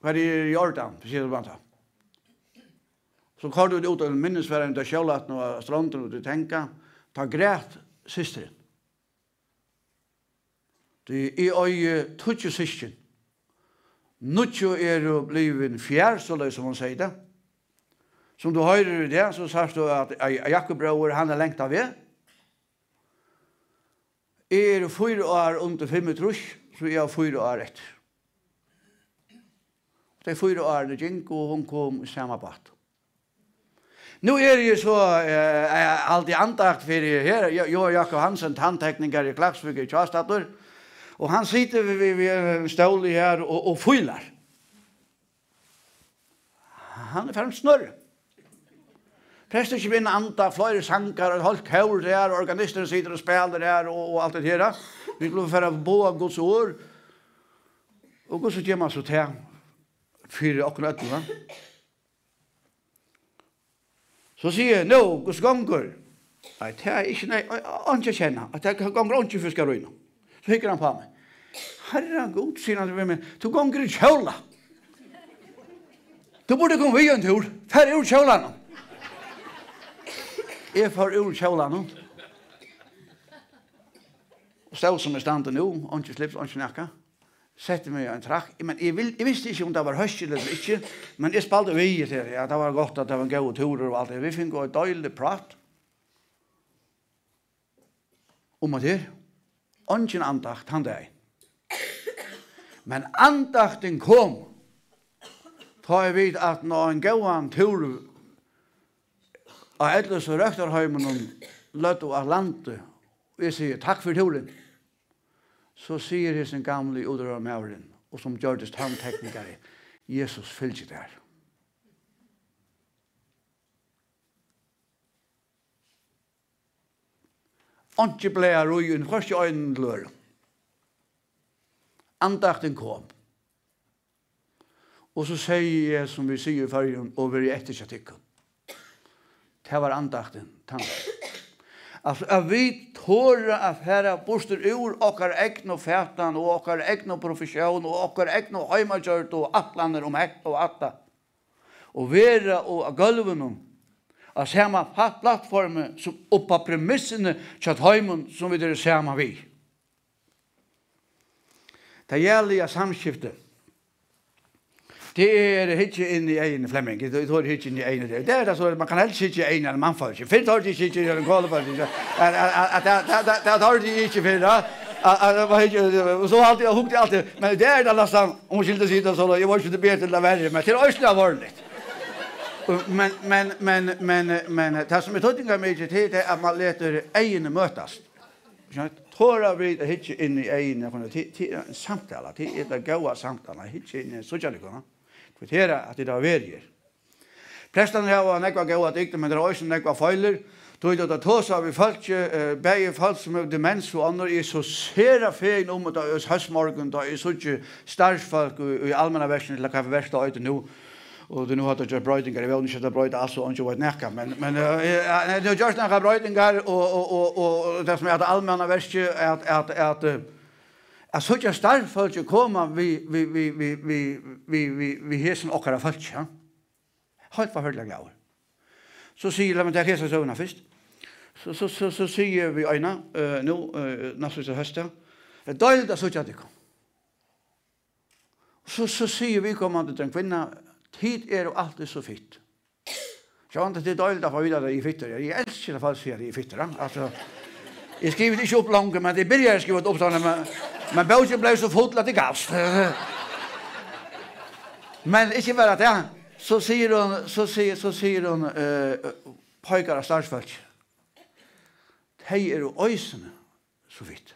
S5: var i Jordan precis som man sa. Så kvar du ut en minnesfärden där självat några strontor och du tänka ta grät systern. Det är ju tutju systern. Nutju är blivit fjär så det som man säger det. Som du hör det så sa du att Jakob bror han är längt av det. Är 4 år under 5 trus så är 4 år rätt. Det är 4 år det gick och hon kom i samma båt. Nu är det ju så alltid antakt för här Johan Jakob Hansen tandtekniker i Klagsvik i Kjærstadur och han sitter vid en stol här och fyller. Han är främst snurr. Prästen kommer in anta flera sankar och hållt kör där organisten sitter och spelar där och allt det här. Vi skulle föra bo av Guds år. Och så ger man så till för och nötter. Så säger jag, no, Guds gånger. Nej, det är inte, nej, inte känna. Att det gånger inte för ska röjna. Så hickar han på mig. Herregud, säger han till mig, du gånger i kjola. Du borde komma vid en tur. Här är ur kjolan. Jag får ur kjolan nu. Och stod som är standen nu, och inte slips, och inte snacka. Sette mig en trakk. Men jeg visste ikke om det var høst eller ikke. Men jeg spalte vi til det. Ja, det var godt at det var gode turer og alt det. Vi fikk gå et døylig prat. om at her. Ongen andakt han dag. Men andakten kom. Ta jeg vid at når en gåan tur av Edles og Røkterheimen løtt og av landet, og jeg sier takk for turen, så sier jeg sin gamle udrøra mauren, og som gjørtes tannteknikere, Jesus fyllt der. Antje ble jeg røyen, først i øynene løren. Andakten kom. Og så sier jeg, som vi sier i fargen, og vi er etter kjatikken. Det var andakten, Altså, at vi tårer at herre borster ur okkar egn og fætan, og okkar egn og profesjon, og okkar egn og heimagjørt, og atlander om hett og atta. Og vera og av gulven, av samme plattformen, som oppa premissene kjatt heimen, som vi dere samme vi. Det gjelder samskiftet. Det ikke inn i egen Flemming. Det er ikke inn i egen. Det det så man kan helst ikke egen eller man får ikke. Fint har de ikke i den kolde for det. Det har de ikke for det. Så alltid jag huggt alltid. Men det är nästan om skulle sitta så jag var inte bättre eller värre men till östra var det. Men det som är tydligen med det är att man låter egen mötas. Jag tror vi det hittar in i egen till samtal. Det är det goda samtal. Hittar in så jag det går. För det är att det är verger. Prästen har några goda dikter men det är också några fejler. Då är det att så vi folk bäge folk som har demens och andra är så sera fein om att det är höstmorgon då är så mycket starfolk i allmänna versen till kaffe värsta ute nu. Och det nu har det gjort brödingar. Jag vill inte bröda alltså och inte vad näka men det görs några brödingar och det som är det allmänna verset är att så mycket starfolk kommer vi hesen och kara folk ja. Halt för hörliga gåor. Så säger man det här så överna först. Så säger vi ena nu nästa hösten. Det dåligt så jag det kom. Så säger vi kommande den kvinna tid är alltid så fitt. Jag antar det är dåligt att få vidare i fitter. Jag älskar det falskt i fitter. Alltså jag skriver inte upp långt men det börjar skriva upp såna men Belgien blev så full att det gavs. Men inte bara det. Så säger hon pojkar av stadsfolk. De är ösene så vitt.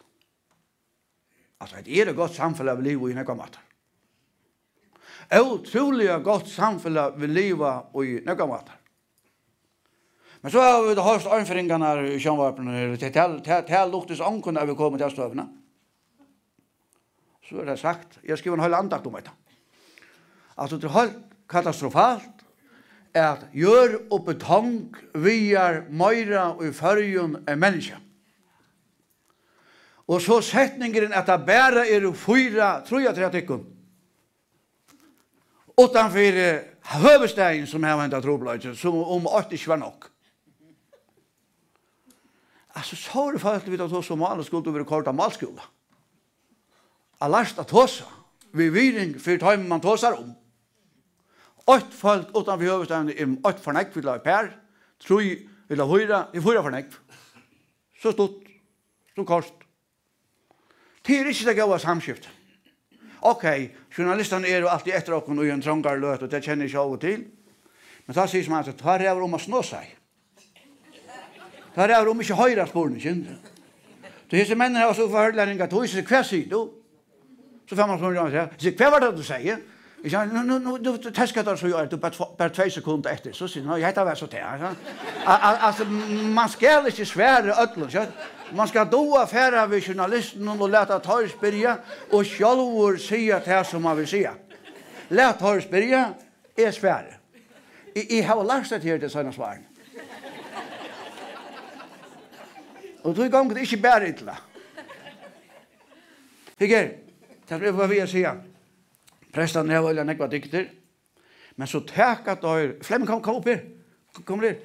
S5: Alltså det är ett gott samfälle av liv i några matar. Otroliga gott samfälle av liv i några matar. Men så har vi det hörst anföringarna i kärnvapen. Det luktes ången när vi kommer till stövna. Så är det sagt. Jag skriver en hel andakt om det. Alltså det är helt katastrofalt att gör och betong via mera och i färgen en människa. Och så sättningen att det bara är 4, tror jag, 3 stycken. Utanför huvudstaden som har väntat troblöjt, som om 80 var nog. Alltså så har det faktiskt vid att ta som alla skulle vara kort av malskola. Allast att tosa. Vi vill för tajmen man tosar om. 8 folk utanför huvudstaden är 8 förnäck vill ha per. 3 vill ha höra, i 4 förnäck. Så stort. Så kort. Det är inte det goda samskift. Okej, journalisterna är ju alltid efter och i en trångare löt och det känner jag av och till. Men så säger man att det här är om att snå sig. Det här är om inte höjra spåren, inte? Det är så männen har så förhörläringar att hos kvar sidan. Så får man från säga, "Vad var det du säger?" Jag sa, "Nu täskar det så gör du bara 2 sekunder efter." Så säger han, "Jag heter väl så där." Alltså man ska inte svära ödlor, så man ska då affära vid journalisten och låta ta spyrja och självor säga det som man vill säga. Låt ta spyrja är svära. I har lärt det här till sådana svar. Och då går det inte bara illa. Hygger, det är vad vi säger. Prästen har väl några dikter. Men så täcka då Flemming kom upp här. Kom ner.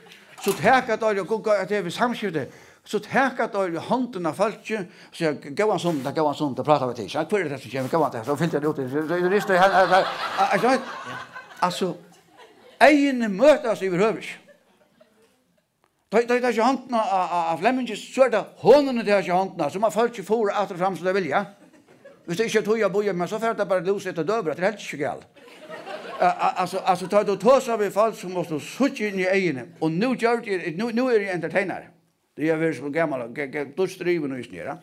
S5: Så täcka då och gå att det är samskifte. Så täcka då handen av folk så jag går sånt där pratar vi till. Jag får det så jag kan inte så fint det ut. Det är här alltså egen mötas överhuvud. Det är inte handen av Flemminges, så är det hånden det inte handen, så man får inte få att det fram som det vill, ja. Hvis det ikke tog jeg bojer, men så får det bare lus etter døver, det er helt ikke galt. Altså, tar du tås av i fall, så måste du sutte inn i egene, og nu er jeg entertainer. Det er veldig så gammel, dødsdriven og isnere.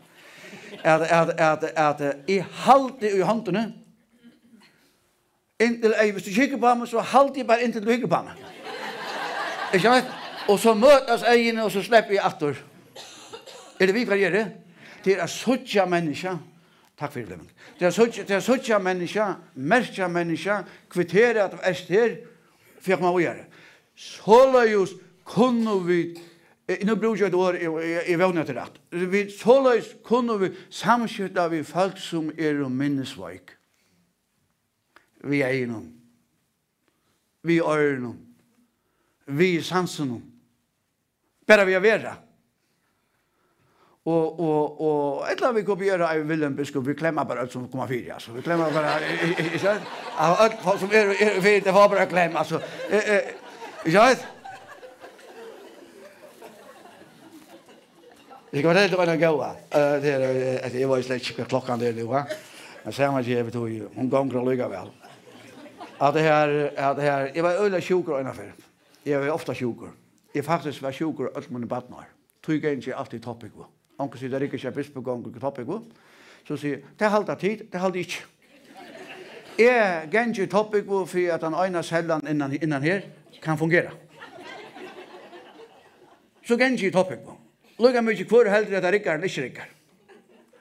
S5: At jeg halte i håndene, hvis du kikker på meg, så halte jeg bare inntil du kikker på meg. Ikke sant? Og så møtes egene, og så slipper jeg atter. Er det vi kan gjøre? Det er suttja mennesker. Takk for det. Det er suttja mennesker, merkja mennesker, kvittere at det er her, fikk man å gjøre. Så løs kunne vi, nå bruker jeg et år, jeg vevner til rett. Så løs kunne vi samskjøtte vi folk som er minnesveik. Vi er innom. Vi er innom. Vi er sansen. Bare vi er vera. Og et eller annet vi kopierer av Willem Biskop, vi klemmer bare alt som kommer fyrt, altså. Vi klemmer bare, ikke sant? Av alt folk som er fyrt, det var bare klem, altså. Ikke sant? Jeg kan fortelle det var en jeg var slett ikke klokken der nu, men så man ikke, hun ganger og lykker vel. At det her, jeg var øyelig sjukker innenfor. Jeg var ofte sjukker. Jeg faktisk var sjukker alt mine badnar. Tog jeg ikke alltid toppik på. Onkel sier det ikke bispegång og toppik på. Så sier det halda tid, det halda ikke. Jeg gen ikke toppik på for at den ene cellan innan her kan fungera. Så gen ikke toppik på. Lukka mykje hvor heldur at det rikkar eller ikke rikkar.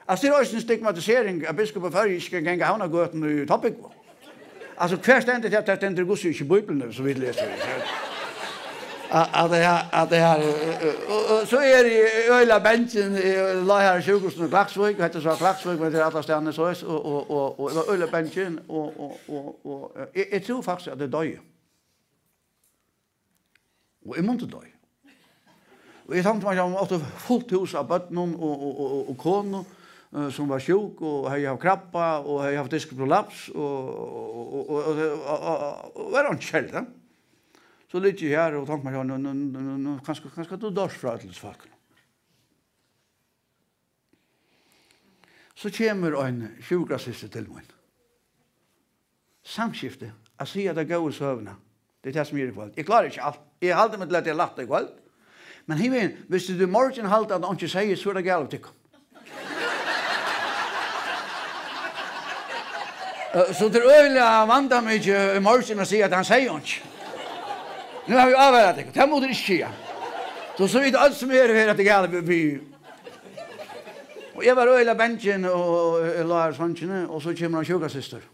S5: Altså det er også en stigmatisering av biskopen før ikke kan genge havnagøten i toppik på. Altså hver stendet til at det stender gos ikke i Bibelen, så vidt leser vi. At det her, så er det øyla bensin, la her sjukosten i Klaksvik, heter så Klaksvik, men det er alle stedene så og det var øyla bensin, og jeg tror faktisk at det døy. Og jeg måtte døy. Og jeg tenkte meg at jeg måtte fullt hus av bøtten og kone, som var sjuk, og jeg har krabba, og jeg har diskprolaps, og var han kjeld, da. Så litt jeg her og tenkte meg at kanskje du dørs fra til folk. Så kommer en sjukrassiste til meg. Samskifte, jeg sier at det går i søvnene. Det er det som gjør i kveld. Jeg klarer ikke alt. Jeg halte meg til at jeg latt i kveld. Men himmelen, hvis du morgen halte at han ikke sier, så er det galt til. Så det er øyelig vant meg ikke i morgen å si at han sier ikke. Nu har vi avværet det. Det må du ikke skje. Så vidt alt som er her at det er galt by. Og jeg var øyelig bensjen og la her sånne, og så kommer han sjukasyster.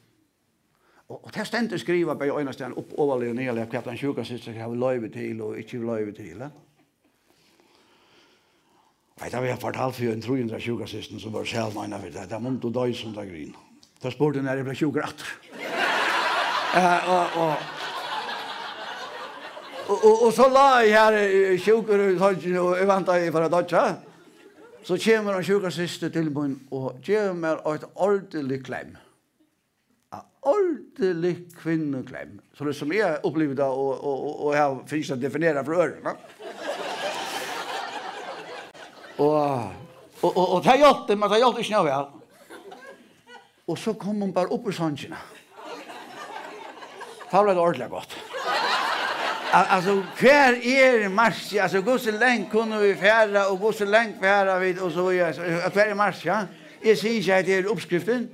S5: Og det stendte skriva på øyne stedet opp overlig og nedlig hva han sjukasyster har løyve til og ikke løyve til. Vet du, vi har fortalt for en 300 sjukasyster som var selv mener for det. Det er månt og døy som det grinn. Da spurte når jeg ble sjukere atter. Og så la jeg her sjukere og jeg ventet for å dødja. Så kommer han sjukasyster til meg og gjør meg et ordentlig klem. Ordentlig kvinneklem. Så det som jeg opplevde det, og jeg finnes å definere for ørene. Og det hjalp det, men det hjalp ikke noe vel. Og så kom hun bare opp i sannsjene. Da ble det ordentlig godt. Altså, hver marsj, altså, gå så lenge kunne vi fære, og gå så lenge fære vi, og så hver marsj, ja. Jeg sier ikke at det er oppskriften,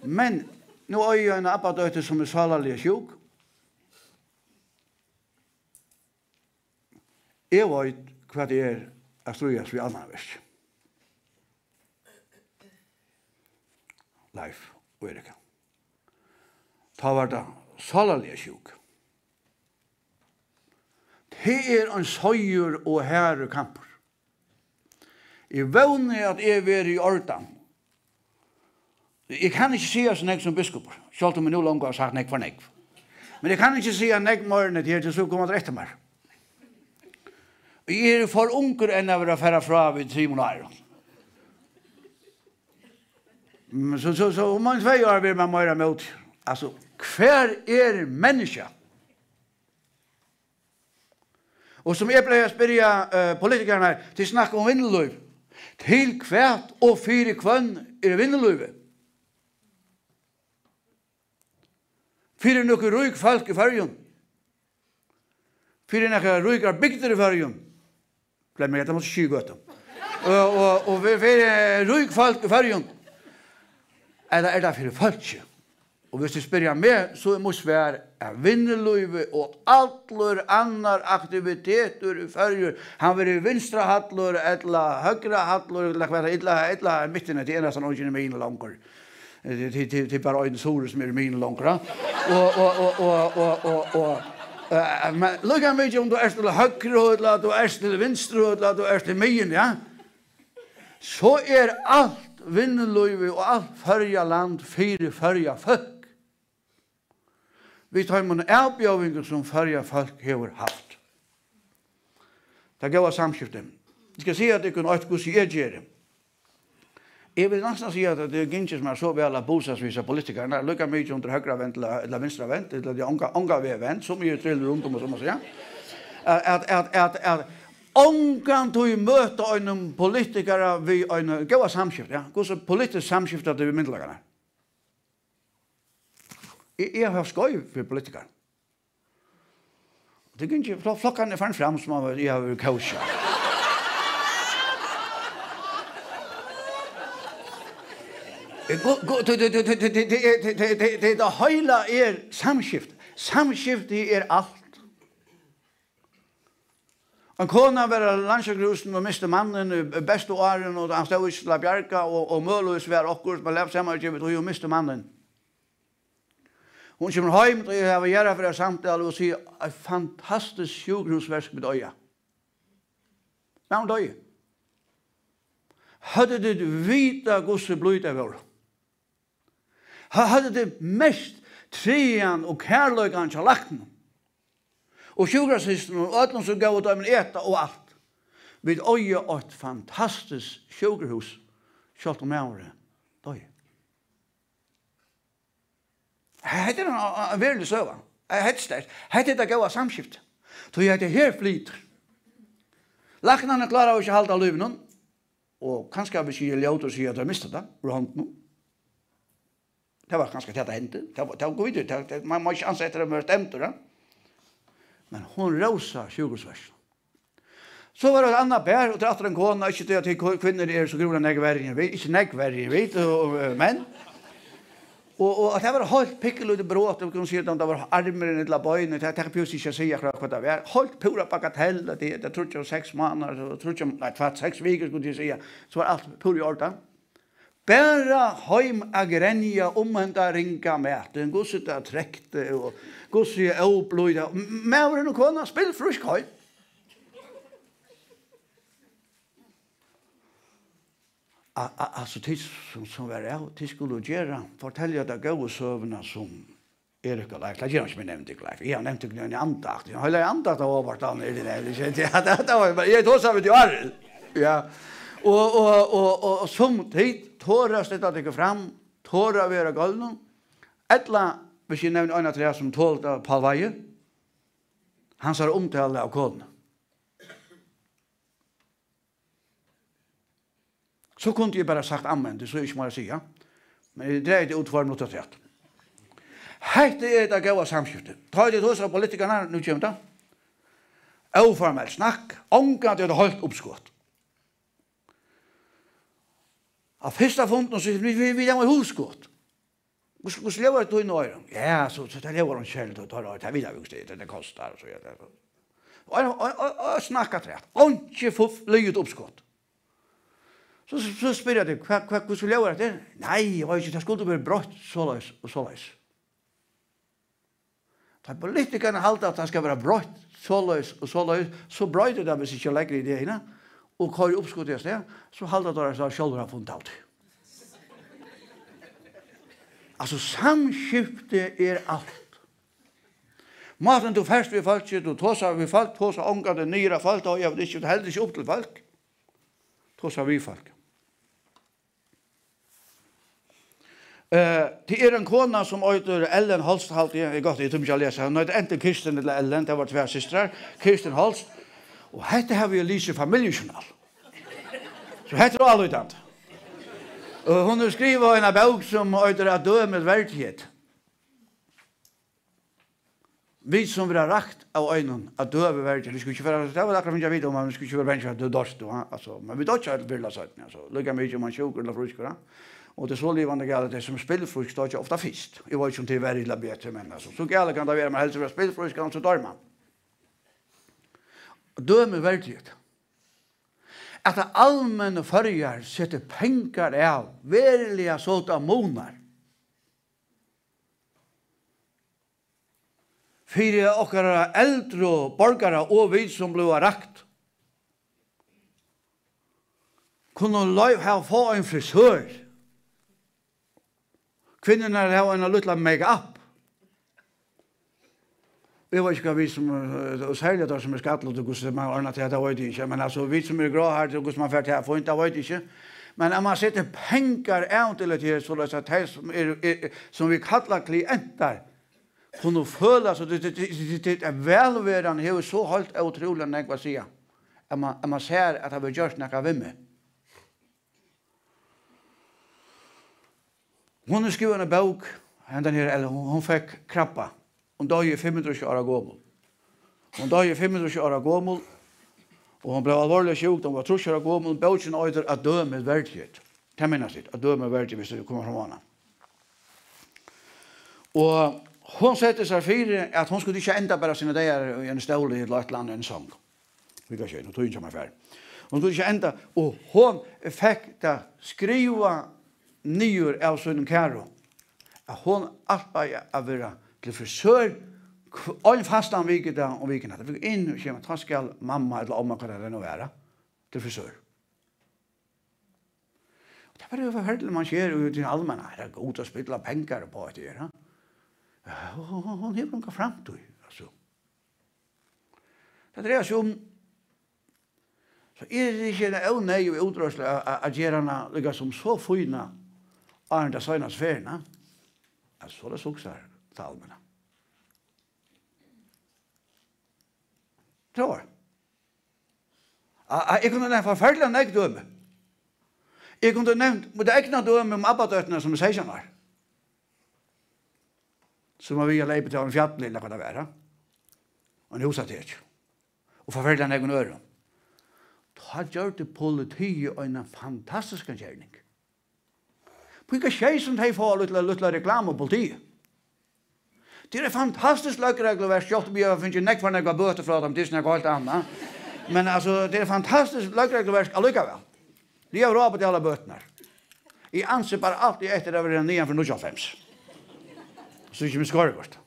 S5: men nå er jeg en abbadøyte som er salalig sjuk. Jeg vet hva det er at strues vi annan vers. Leif og Erika. Ta var det salalig sjuk. Det er en søyer og herre kamper. Jeg vågner at jeg er i ordan. Jeg kan ikke si at jeg som biskoper, selv om jeg nå langt har sagt nek for nek. Men jeg kan ikke si at nek morgen til så kommer det etter meg. Jeg er for unger enn jeg vil fære fra ved 3 måneder. Så om man 2 år vil man mer mot. Altså, hver menneske? Og som jeg pleier å spørre politikerne her, til snakk om vinnerløyv. Til hvert og 4 kvann vinnerløyve. Fyre noen røyk folk i Färjön. Fyre noen røykere bygder i Färjön. Glem meg, det måtte skygøte. Og fyre røyk folk i Färjön. Eller det fyre folk? Og hvis du spør meg, så må det være vinnerløyve og alle andre aktiviteter i Färjön. Han vil i vinstra hattler, eller høyre hattler, eller midten av det ene som ikke er mine langer. Det er bare øyne sore som er mine langer. Men lukka mye om du er til høyre, eller du er til vinstra, eller du er til midten, ja? Så er alt vinnerløyve og alt Färja land, 4 Färja folk. Vi tar med en avbjøving som Färja folk har haft. Det gav samskiftet. Jeg skal si at det kunne øyne hvordan jeg gjør det. Jeg vil nesten si at det er ikke som er så vel av bostadsvisa politikere. Lukka mye under høyre vent eller vinstra vent, eller de unga vent, som mye triller rundt om og som man sier. At ongan tog møte en politikere ved en gav samskift. Ja? Hvordan politisk samskift er det ved myndelagene? Jeg har skoj for politikere. Det er ikke flokkene fann frem som jeg har kausja. Det hele er samskift. Samskift er alt. En kona var landsjøkrusen og miste mannen beste åren, og han stod i Sla Bjarka, og møløs var akkurat, men lev samarbeid, og hun miste mannen. Hun kommer hjem, og jeg har gjort for det samtale, og sier, et fantastisk sjukhusverk med øya. Men hun døye. Hadde det vita gosse blod av vår. Hadde det mest trean og kærløygan til lakten. Og sjukhusisten og ødelen som gav dem eta og alt. Vi øye et fantastisk sjukhus, selv om jeg døye. Hette er en verlig søva. Hette er det gav samskift. Så jeg heter her flyter. Laknene klarer ikke halda liven, og kanskje hvis jeg ljøt og sier at jeg mistet det, rundt nå. Det var kanskje til det hendte. Det var god, man må ikke ansette det med stemt, da. Men hun rosa sjukhusversen. Så var det et annet bær, og til en kone, ikke til at kvinner er så grunn av negvergen, ikke negvergen, vet men. Og det var helt pikkelut brått, og kunne si at det var armeren eller bøyene, det kan plutselig ikke si akkurat hva det var. Helt pura bagatell, det tror jeg 6 måneder, det tror jeg 6 viker skulle jeg si, så var alt pura i orden. Bara heim agrenja omhenda ringa med, en gosset er trekte, og gosset er obløyda, mævren og kona, spill frusk høy. Altså, det som var jeg, det skulle gjøre, fortelle det gode søvnene som Erik og Leif. Det gjør ikke meg nevnt ikke, Leif. Jeg har nevnt ikke noen andakt. Jeg har andakt av overtan i det nevnt. Jeg tog seg vidt i arren. Ja. Og som tid, tåra støtta deg fram, tåra være gulden. Etla, hvis jeg nevner en av tre som tålte Paul Veie, han sa omtale av kodene. Så kunde jag bara sagt amen, det så inte man säga. Men det drejer det ut för något sätt. Hette är det gåva samskiftet. Ta det hos politikerna nu kommer det. Oformell snack, ångat det helt uppskott. Av första funden så vi har huskott. Hur skulle jag då i några? Ja, så det lever en själv då tar det vill jag ju det kostar så jag det. Och snacka det. Inte få löjt uppskott. Så spør jeg deg, hva skulle jeg gjøre det? Nei, det skulle være brått, såleis og såleis. Da politikerne halte at det skal være brått, såleis og såleis, så brøyde det hvis ikke legger i det ene, og hva er oppskuttet i sted, så halte det at det selv har funnet alt. Altså, samskiftet er alt. Maten du først ved folk, du tåser ved folk, tåser ånga det nyere folk, og jeg vet ikke, det helder ikke opp til folk. Tåser vi folk. Det er en kona som heter Ellen Holst, jeg tror ikke jeg leser, hun heter enten Kirsten eller Ellen, det var 2 systrar, Kirsten Holst, Og dette har vi lyst i familjejournal. Så heter det allutdant. Og hun har skrivet en bok som heter At dømes verdighet. Vi som vil ha rakt av øynene at døve verdighet. Vi skulle ikke være, det var akkurat finnes jeg vidt om, vi skulle ikke være mennesker at det er dørst. Altså, men vi dør ikke alt vildt sagt. Lykke mye om man sjuker eller frusker. Og det er så livende galt det som spillfrusk står ikke ofte først. Jeg vet ikke om det er veldig bedre, men altså. Så galt kan det være, men helst være spillfrusk, så dør man. Døme verdighet. At det allmenne førjer setter penger av, verilige sånne måneder. For okkara eldre borgere og vi som ble rakt. Kunne ha få en frisør. Kvinnorna har en liten make-up. Vi vet ikke hva vi som, og særlig det som skattlet, og hvordan man ordner til det, vet ikke. Men altså, vi som grå her, og hvordan man får til å få inn, det vet ikke. Men om man setter penger av til det, så at de som vi kallar klienter, kunne føle at det er velværende, det er så holdt utrolig enn jeg vil si. At man ser at det vil gjøres noe ved meg. Hun har skrivet en bok, hun fikk krabba. Hun døde 25 år gammel. Hun døde 25 år gammel, og hun ble alvorlig sjuk, hun var 30 år gammel, boken øyder at dø med verdighet. Det minnes sitt, at dø med verdighet hvis du kommer fra henne. Og hun sette seg for at hun skulle ikke enda bare sine dager i en stål i et land en sang. Vi kan ikke, nå tog ikke meg ferdig. Hun skulle ikke enda, og hun fikk det skriva nyer av sin kære, at hun arbeidet av være til frisør, all fastan viket da, og viken hadde. Vi gikk inn og kjem, ta skal mamma eller omma hva det nå være, til frisør. Og det var jo forhørdelig man skjer ut i allmenn, det er godt å spille penger på et gjør, hun har noe fremtid, altså. Det dreier seg om, så det ikke en nøy og utrørselig at gjøre henne som så fina av den søgnas ferien, altså så det sukser til allmenn. Tror jeg. Jeg kunne nevnt forferdelig enn jeg døme. Jeg kunne nevnt, men det er ikke noe døme om abbadøttene som er 16 år. Som har vi har leipet til en fjattel, eller hva det være. Og en husatet. Og forferdelig enn jeg kunne øre. Da gjør det politiet en fantastisk gjerning. På ikke skje som de får litt reklame på politiet. Det er fantastisk løkreglerverk, jeg vi har finnet nekk for nekva bøter fra dem, det er noe helt annet. Men altså, det er fantastisk løkreglerverk allikevel. De har råd på alle bøtene. Jeg anser bare alltid etter det var en 9 for 95. Så ikke vi skårer godt.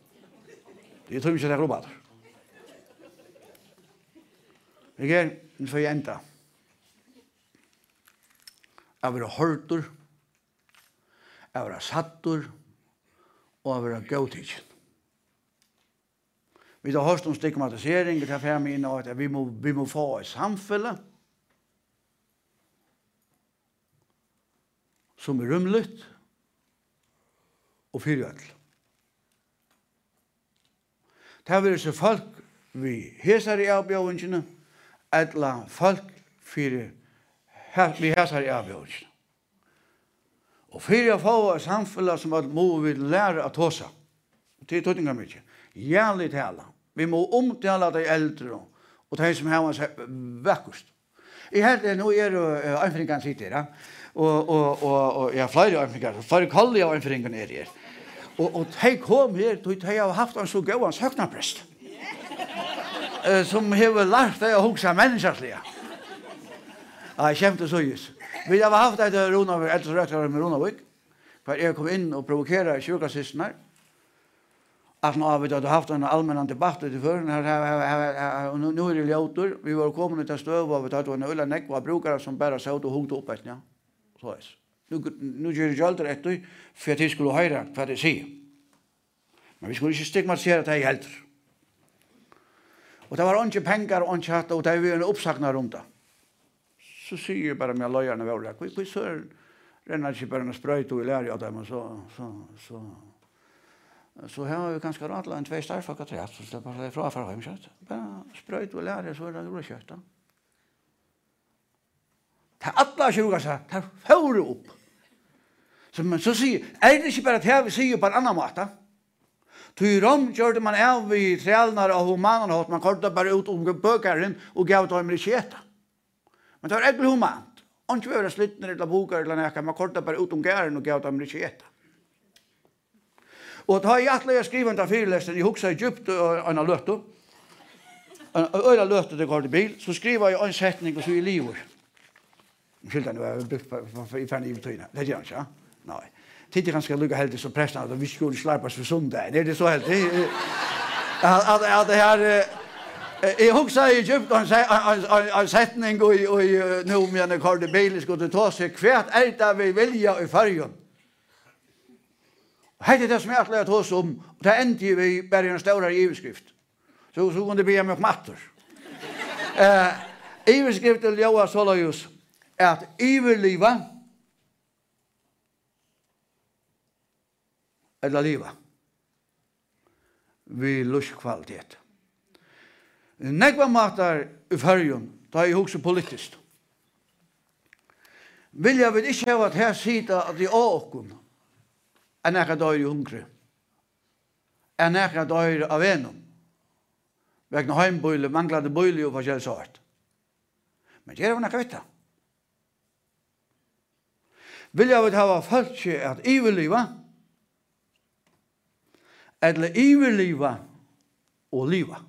S5: Jeg tror ikke det er råd. Jeg er en forjenta. Jeg vil ha hørter, jeg vil ha sattor, og jeg vil ha gøytidgen. Vi har hørt om stigmatisering, det er ferdig inn at vi må få et samfunn som er rymligt og fyrjødel. Det har vært så folk vi heser i avbjørnene, eller folk vi heser i avbjørnene. Og fyrir å få et samfunn som må vi lære å ta seg. Det er tøtninga mye. Jærlig tala. Vi må omtala de eldre og de som har seg vekkust. I her, nå er det anføringen sitter her, og ja, flere anføringen, flere kallige anføringen er her. Og de kom her, de har haft en så god søknaprest, som har lært deg å huske menneskeslige. Ja, kjempe så just. Vi har haft et Ronavik, eldre røktere med Ronavik, for jeg kom inn og provokerer kyrkasisten her. At nå har vi haft en allmenn debatt ut i før, og nå er det ljøter. Vi var kommet til støv, og vi tatt en øyne nekk, og brukere som bare søt og hugde opp etter, ja. Så er det. Nå gjør det aldri etter, for at de skulle høre hva de sier. Men vi skulle ikke stigmatisere det heller. Og det var ikke penger og ikke hatt, og det var en oppsakna rundt det. Så sier jeg bare med løyerne ved det. Vi så renner ikke bare en sprøyt og lærer av dem, og så Så här har vi ganska råd en 2 starfolk att rätt så släpper det fra för hem kött. Bara spröjt och lära så det går kött. Ta alla sjuka så ta får upp. Så man så säger är det inte bara att här vi ser på en annan måte. Ty rom gjorde man av i trälnar och humanen hat man kortade bara ut bökaren och gav dem det sketa. Men det var äckligt humant. Och inte vara slitner eller bokar eller näka, man kortade bara ut gären och gav dem det sketa. Och då har jag att skriva en fyrlästen i huxa i djupt och en lötto. En öra lötto det går till bil. Så skriver jag en sättning och så i livor. Skyltar nu är brukt i fan i betyna. Det gör jag inte, ja? Nej. Titta ganska lugga heldigt som prästerna att vi skulle slarpas för söndag. Det är det så helt. Att det här... Jag huxa i djupt en sättning och nu om jag när Karl de Bailey skulle ta sig kvärt är det vi välja i färgen. Hej det som jag har lärt oss om. Det ändrar vi bara en stora överskrift. Så kunde be mig om mattor. Överskriften Joa Solajus är att överleva eller leva. Vi lustkvalitet. Nekva matar i färgen, da er også politisk. Vil jeg vel ikke ha at her sida at i åken er nekka døyre i hungre. Er nekka døyre av enum. Vegna heimbøyle, manglade bøyle og forskjell sort. Men det er jo nekka vitta. Vil jeg vel ha folk at iverliva eller iverliva og liva.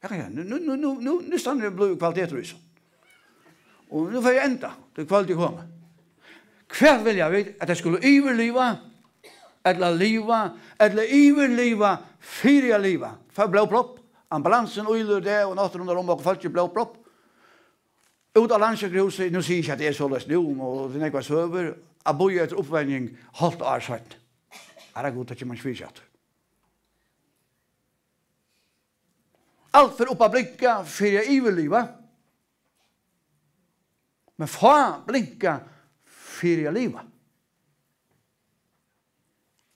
S5: Nu stannar det blå kvalitetrysen. Och nu får jag ända till kvalitet kommer. Kväll vill jag vet att jag skulle överleva eller leva eller överleva fyra leva. För blå plopp, ambulansen öler det och något runt om och folk blå plopp. Ut av landsjukhuset, nu säger jag att det är så löst nu och det är något söver. Jag bor ju ett uppvägning halvt år sedan. Är det godt att man svisat. Allt för uppa blinka för jag överleva. Men få blinka för jag leva.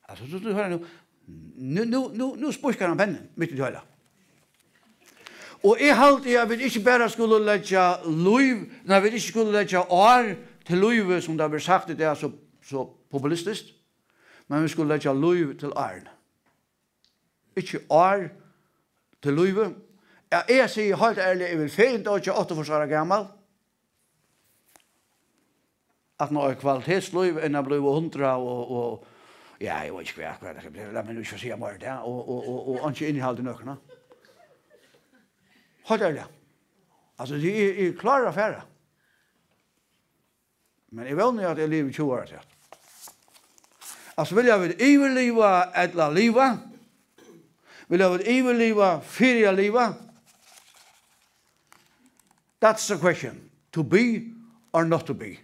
S5: Alltså du hör nu spuskar han pennen mitt i det hela. Och jag halte jag vill inte bara skulle lägga liv, när vi inte skulle lägga år till liv som det har sagt det är så populistiskt. Men vi skulle lägga liv till år. Inte år till liv. Jag säger helt ärligt, jag vill fint att jag 8 år gammal. Att nå kvalitetsliv än att bli 100 och ja, jag vet inte vad det blir. Låt mig nu få säga mer där och inte innehåll i nökna. Helt ärligt. Alltså det är klara affärer. Men jag vill nu att jag lever 20 år till. Alltså vill jag vid överleva eller leva? Vill jag vid överleva för leva? That's the question. To be or not to be.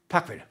S5: Tack för det.